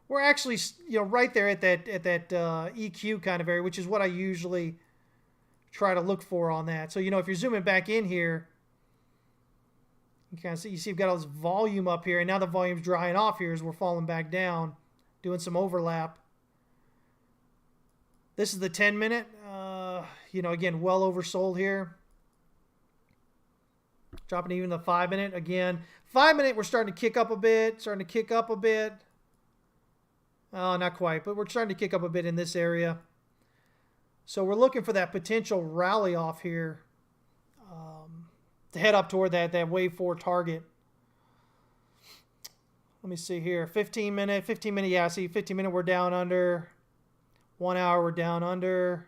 We're actually, right there at that EQ kind of area, which is what I usually try to look for on that. So, if you're zooming back in here, you kind of see, we've got all this volume up here, and now the volume's drying off here as we're falling back down, doing some overlap. This is the 10-minute, again, well oversold here. Dropping even the 5-minute again. 5-minute, we're starting to kick up a bit, Oh, not quite, but we're starting to kick up a bit in this area. So we're looking for that potential rally off here to head up toward that wave 4 target. Let me see here. 15 minute, yeah, see 15 minute we're down under. 1 hour we're down under.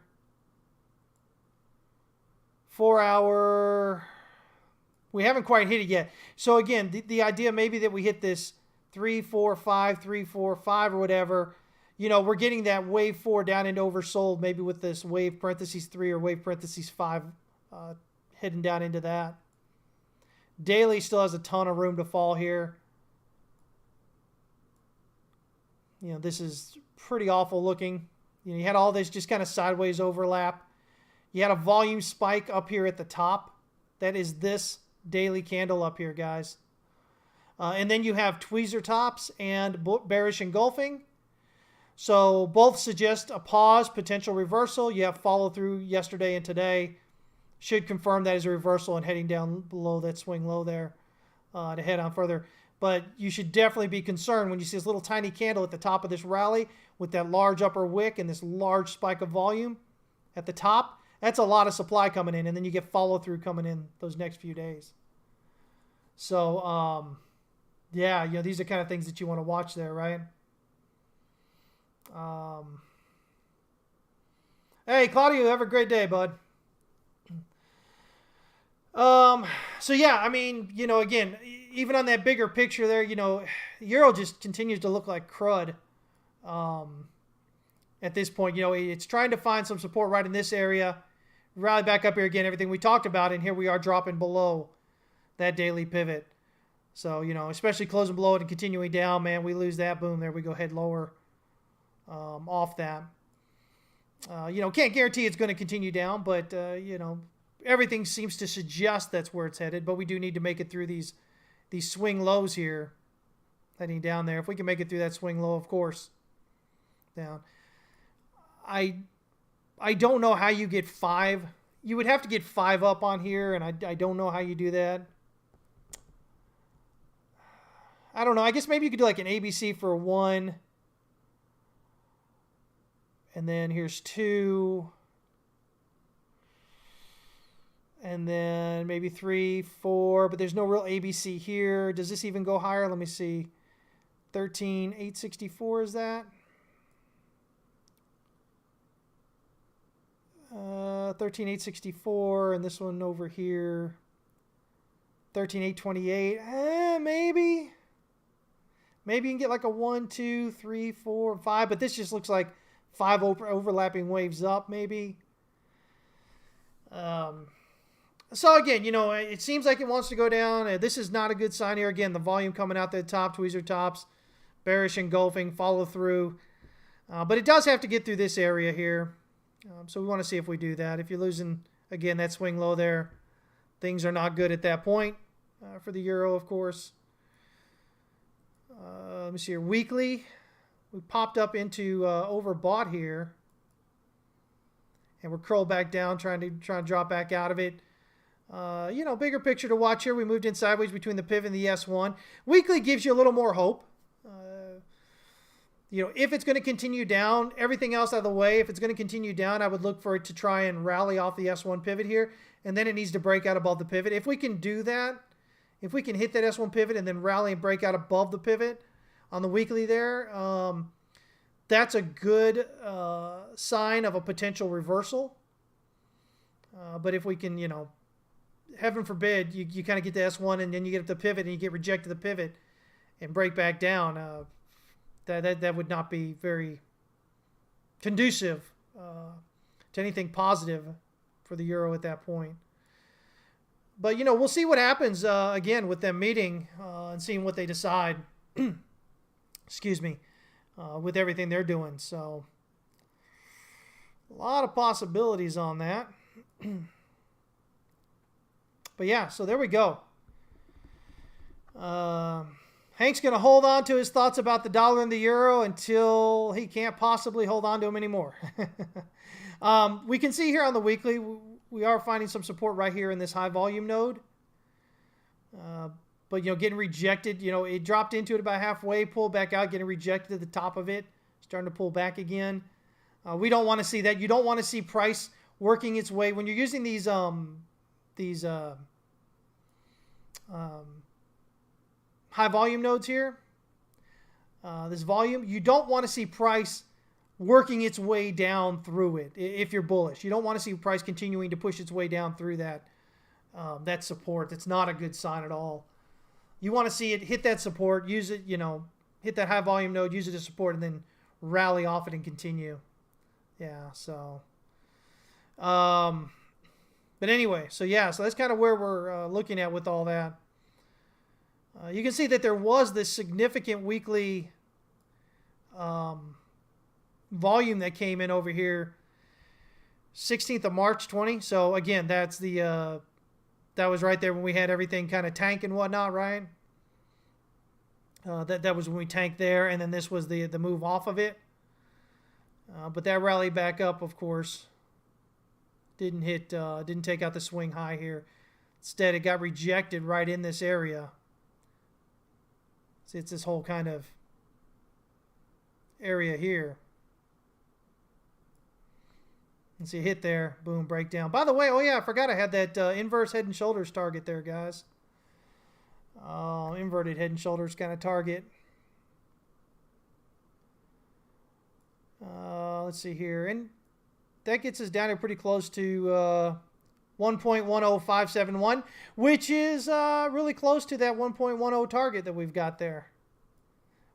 4 hour, we haven't quite hit it yet. So again, the idea maybe that we hit this 3, 4, 5, 3, 4, 5 or whatever, we're getting that wave 4 down into oversold, maybe with this wave parentheses 3 or wave parentheses 5 heading down into that. Daily still has a ton of room to fall here. This is pretty awful looking. You had all this just kind of sideways overlap. You had a volume spike up here at the top. That is this daily candle up here, guys. And then you have tweezer tops and bearish engulfing. So both suggest a pause, potential reversal. You have follow through yesterday and today. Should confirm that as a reversal and heading down below that swing low there to head on further. But you should definitely be concerned when you see this little tiny candle at the top of this rally with that large upper wick and this large spike of volume at the top. That's a lot of supply coming in, and then you get follow through coming in those next few days. So yeah, these are kind of things that you want to watch there, right? Hey, Claudio, have a great day, bud. So yeah, I mean, again, even on that bigger picture there, Euro just continues to look like crud. At this point, it's trying to find some support right in this area, rally back up here again, everything we talked about, and here we are dropping below that daily pivot. So, especially closing below it and continuing down, man, we lose that, boom, there we go, head lower off that. Can't guarantee it's going to continue down, but, everything seems to suggest that's where it's headed, but we do need to make it through these swing lows here, heading down there. If we can make it through that swing low, of course, down. I don't know how you get 5. You would have to get 5 up on here, and I don't know how you do that. I don't know. I guess maybe you could do like an ABC for 1. And then here's 2. And then maybe 3, 4. But there's no real ABC here. Does this even go higher? Let me see. 13,864 is that? 13,864. And this one over here. 13,828. Maybe. Maybe you can get like a 1, 2, 3, 4, 5. But this just looks like 5 overlapping waves up, maybe. So again, it seems like it wants to go down. This is not a good sign here. Again, the volume coming out the top, tweezer tops, bearish engulfing, follow through. But it does have to get through this area here. So we want to see if we do that. If you're losing, again, that swing low there, things are not good at that point for the euro, of course. Let me see here. Weekly, we popped up into overbought here. And we're curled back down, trying to drop back out of it. Bigger picture to watch here. We moved in sideways between the pivot and the S1. Weekly gives you a little more hope. If it's going to continue down, everything else out of the way, if it's going to continue down, I would look for it to try and rally off the S1 pivot here. And then it needs to break out above the pivot. If we can do that, if we can hit that S1 pivot and then rally and break out above the pivot on the weekly there, that's a good sign of a potential reversal. But if we can, heaven forbid, you kind of get the S1 and then you get up the pivot and you get rejected the pivot and break back down, that would not be very conducive to anything positive for the euro at that point. But, we'll see what happens, again, with them meeting and seeing what they decide. Excuse me. With everything they're doing. So, a lot of possibilities on that. But yeah, so there we go. Hank's going to hold on to his thoughts about the dollar and the euro until he can't possibly hold on to them anymore. We can see here on the weekly, we are finding some support right here in this high volume node. But, getting rejected, it dropped into it about halfway, pulled back out, getting rejected at the top of it, starting to pull back again. We don't want to see that. You don't want to see price working its way. When you're using these high volume nodes here, this volume, you don't want to see price working its way down through it if you're bullish. You don't want to see price continuing to push its way down through that support. That's not a good sign at all. You want to see it hit that support, use it, hit that high volume node, use it as support, and then rally off it and continue. Yeah, so. But anyway, so that's kind of where we're looking at with all that. You can see that there was this significant weekly volume that came in over here, 16th of March 20. So again, that's the that was right there when we had everything kind of tank and whatnot, right? That was when we tanked there, and then this was the move off of it. But that rally back up, of course, didn't take out the swing high here. Instead, it got rejected right in this area. See, it's this whole kind of area here. See a hit there. Boom, breakdown. By the way, oh yeah, I forgot I had that inverse head and shoulders target there, guys. Inverted head and shoulders kind of target. Let's see here. And that gets us down here pretty close to 1.10571, which is really close to that 1.10 target that we've got there,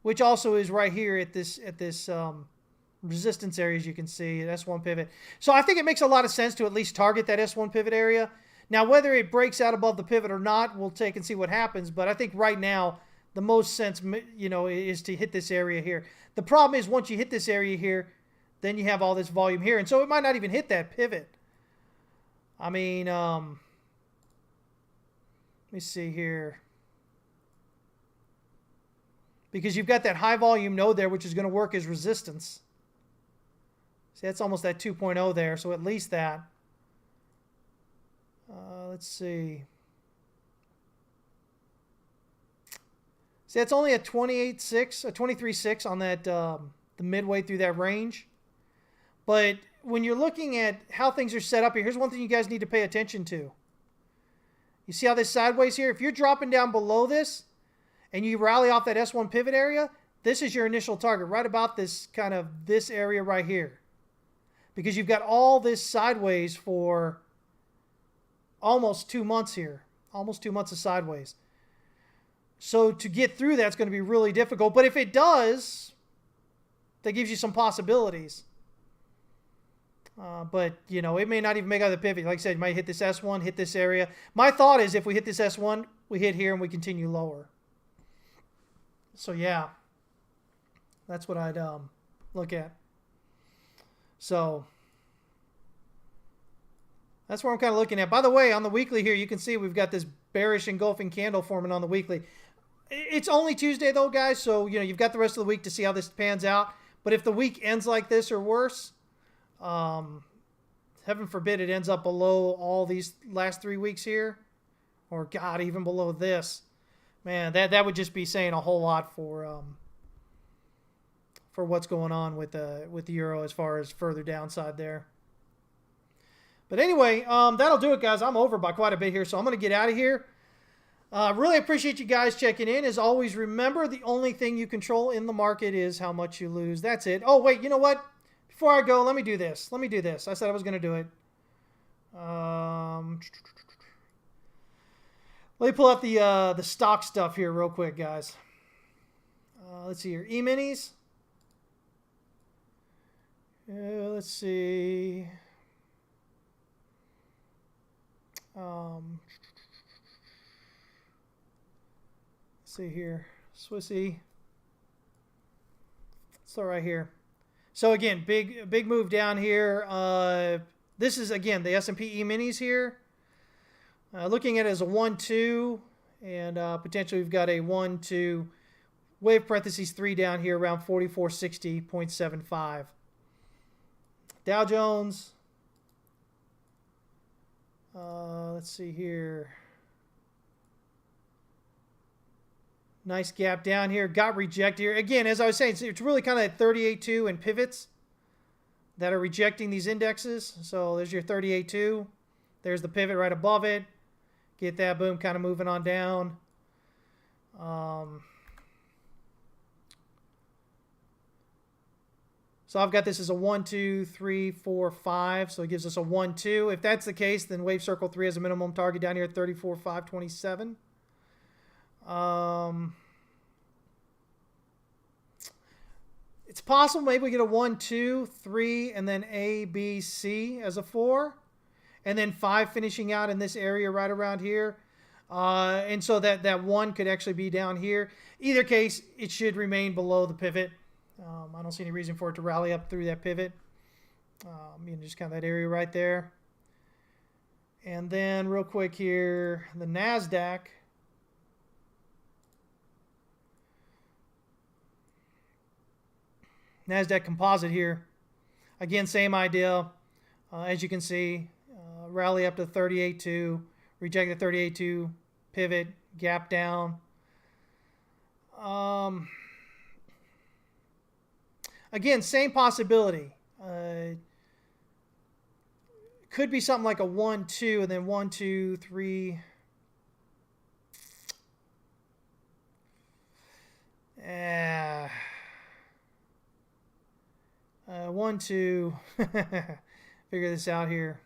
which also is right here at this resistance area, as you can see, S1 pivot. So I think it makes a lot of sense to at least target that S1 pivot area. Now, whether it breaks out above the pivot or not, we'll take and see what happens. But I think right now, the most sense, is to hit this area here. The problem is once you hit this area here, then you have all this volume here. And so it might not even hit that pivot. I mean, let me see here. Because you've got that high volume node there, which is going to work as resistance. See, that's almost that 2.0 there, so at least that. Let's see. See, that's only a 28.6, a 23.6 on that the midway through that range. But when you're looking at how things are set up here, here's one thing you guys need to pay attention to. You see how this sideways here? If you're dropping down below this and you rally off that S1 pivot area, this is your initial target, right about this kind of this area right here. Because you've got all this sideways for almost 2 months here. Almost 2 months of sideways. So to get through that's going to be really difficult. But if it does, that gives you some possibilities. But, it may not even make out of the pivot. Like I said, you might hit this S1, hit this area. My thought is if we hit this S1, we hit here and we continue lower. So, yeah. That's what I'd look at. So, that's what I'm kind of looking at. By the way, on the weekly here, you can see we've got this bearish engulfing candle forming on the weekly. It's only Tuesday, though, guys. So, you've got the rest of the week to see how this pans out. But if the week ends like this or worse, heaven forbid it ends up below all these last 3 weeks here, or God, even below this, man, that would just be saying a whole lot for what's going on with the euro as far as further downside there. But anyway, that'll do it, guys. I'm over by quite a bit here, so I'm going to get out of here. Really appreciate you guys checking in. As always, remember the only thing you control in the market is how much you lose. That's it. Oh, wait, you know what? Before I go, let me do this. I said I was going to do it. Let me pull out the stock stuff here real quick, guys. Let's see here. E-minis. Let's see. Let's see here. Swissy. So right here. So again, big move down here. This is, again, the S&P E-minis here. Looking at it as a 1-2, and potentially we've got a 1-2 wave parentheses 3 down here around 4460.75. Dow Jones. Let's see here. Nice gap down here. Got rejected here. Again, as I was saying, it's really kind of 38.2 and pivots that are rejecting these indexes. So there's your 38.2. There's the pivot right above it. Get that, boom, kind of moving on down. So I've got this as a 1, 2, 3, 4, 5. So it gives us a 1, 2. If that's the case, then wave circle 3 has a minimum target down here at 34,527. It's possible maybe we get a 1, 2, 3, and then A, B, C as a 4. And then 5 finishing out in this area right around here. And so that 1 could actually be down here. Either case, it should remain below the pivot. I don't see any reason for it to rally up through that pivot. Just kind of that area right there. And then real quick here, the NASDAQ. NASDAQ composite here. Again, same idea. As you can see, rally up to 38.2, reject the 38.2, pivot, gap down. Again, same possibility. Could be something like a 1, 2, and then 1, 2, 3. 1, 2. Figure this out here.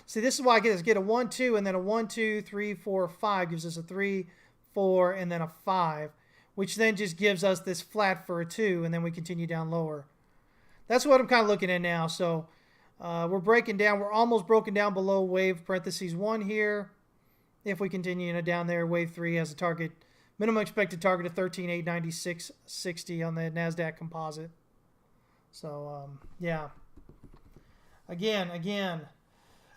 See, this is why I get a 1, 2, and then a 1, 2, 3, 4, 5 gives us a 3, 4, and then a 5, which then just gives us this flat for a 2, and then we continue down lower. That's what I'm kind of looking at now. So we're breaking down. We're almost broken down below wave parentheses 1 here. If we continue down there, wave 3 has a target, minimum expected target of 13,896.60 on the NASDAQ composite. So, yeah. Again,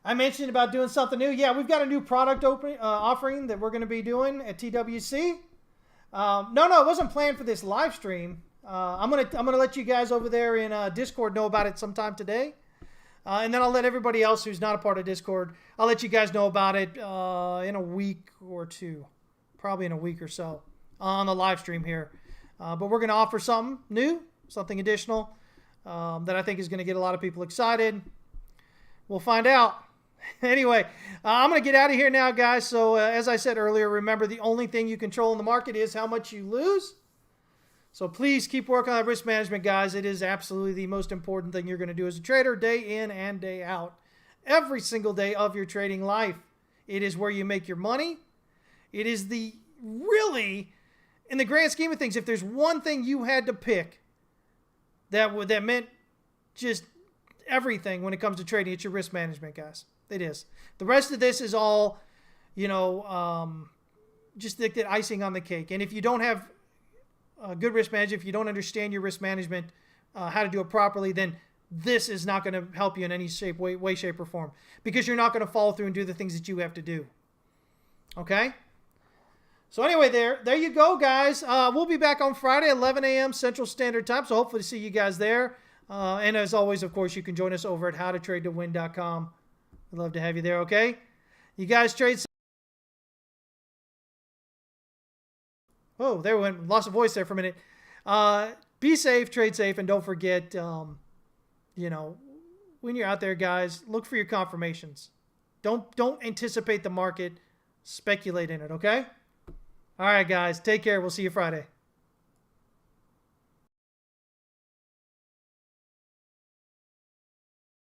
I mentioned about doing something new. Yeah, we've got a new product offering that we're going to be doing at TWC. No, it wasn't planned for this live stream. I'm gonna let you guys over there in Discord know about it sometime today, and then I'll let everybody else who's not a part of Discord. I'll let you guys know about it in a week or two, probably in a week or so, on the live stream here. But we're gonna offer something new, something additional that I think is gonna get a lot of people excited. We'll find out. Anyway, I'm going to get out of here now, guys. So as I said earlier, remember the only thing you control in the market is how much you lose. So please keep working on that risk management, guys. It is absolutely the most important thing you're going to do as a trader, day in and day out. Every single day of your trading life. It is where you make your money. It is really, in the grand scheme of things, if there's one thing you had to pick that meant just everything when it comes to trading, it's your risk management, guys. It is. The rest of this is all, just the icing on the cake. And if you don't have good risk management, if you don't understand your risk management, how to do it properly, then this is not going to help you in any way, shape, or form, because you're not going to follow through and do the things that you have to do. Okay? So anyway, there you go, guys. We'll be back on Friday, 11 a.m. Central Standard Time, so hopefully see you guys there. And as always, of course, you can join us over at howtotradetowin.com. We'd love to have you there, okay? You guys trade. Oh, there we went. Lost a voice there for a minute. Be safe, trade safe, and don't forget, when you're out there, guys, look for your confirmations. Don't anticipate the market. Speculate in it, okay? All right, guys. Take care. We'll see you Friday.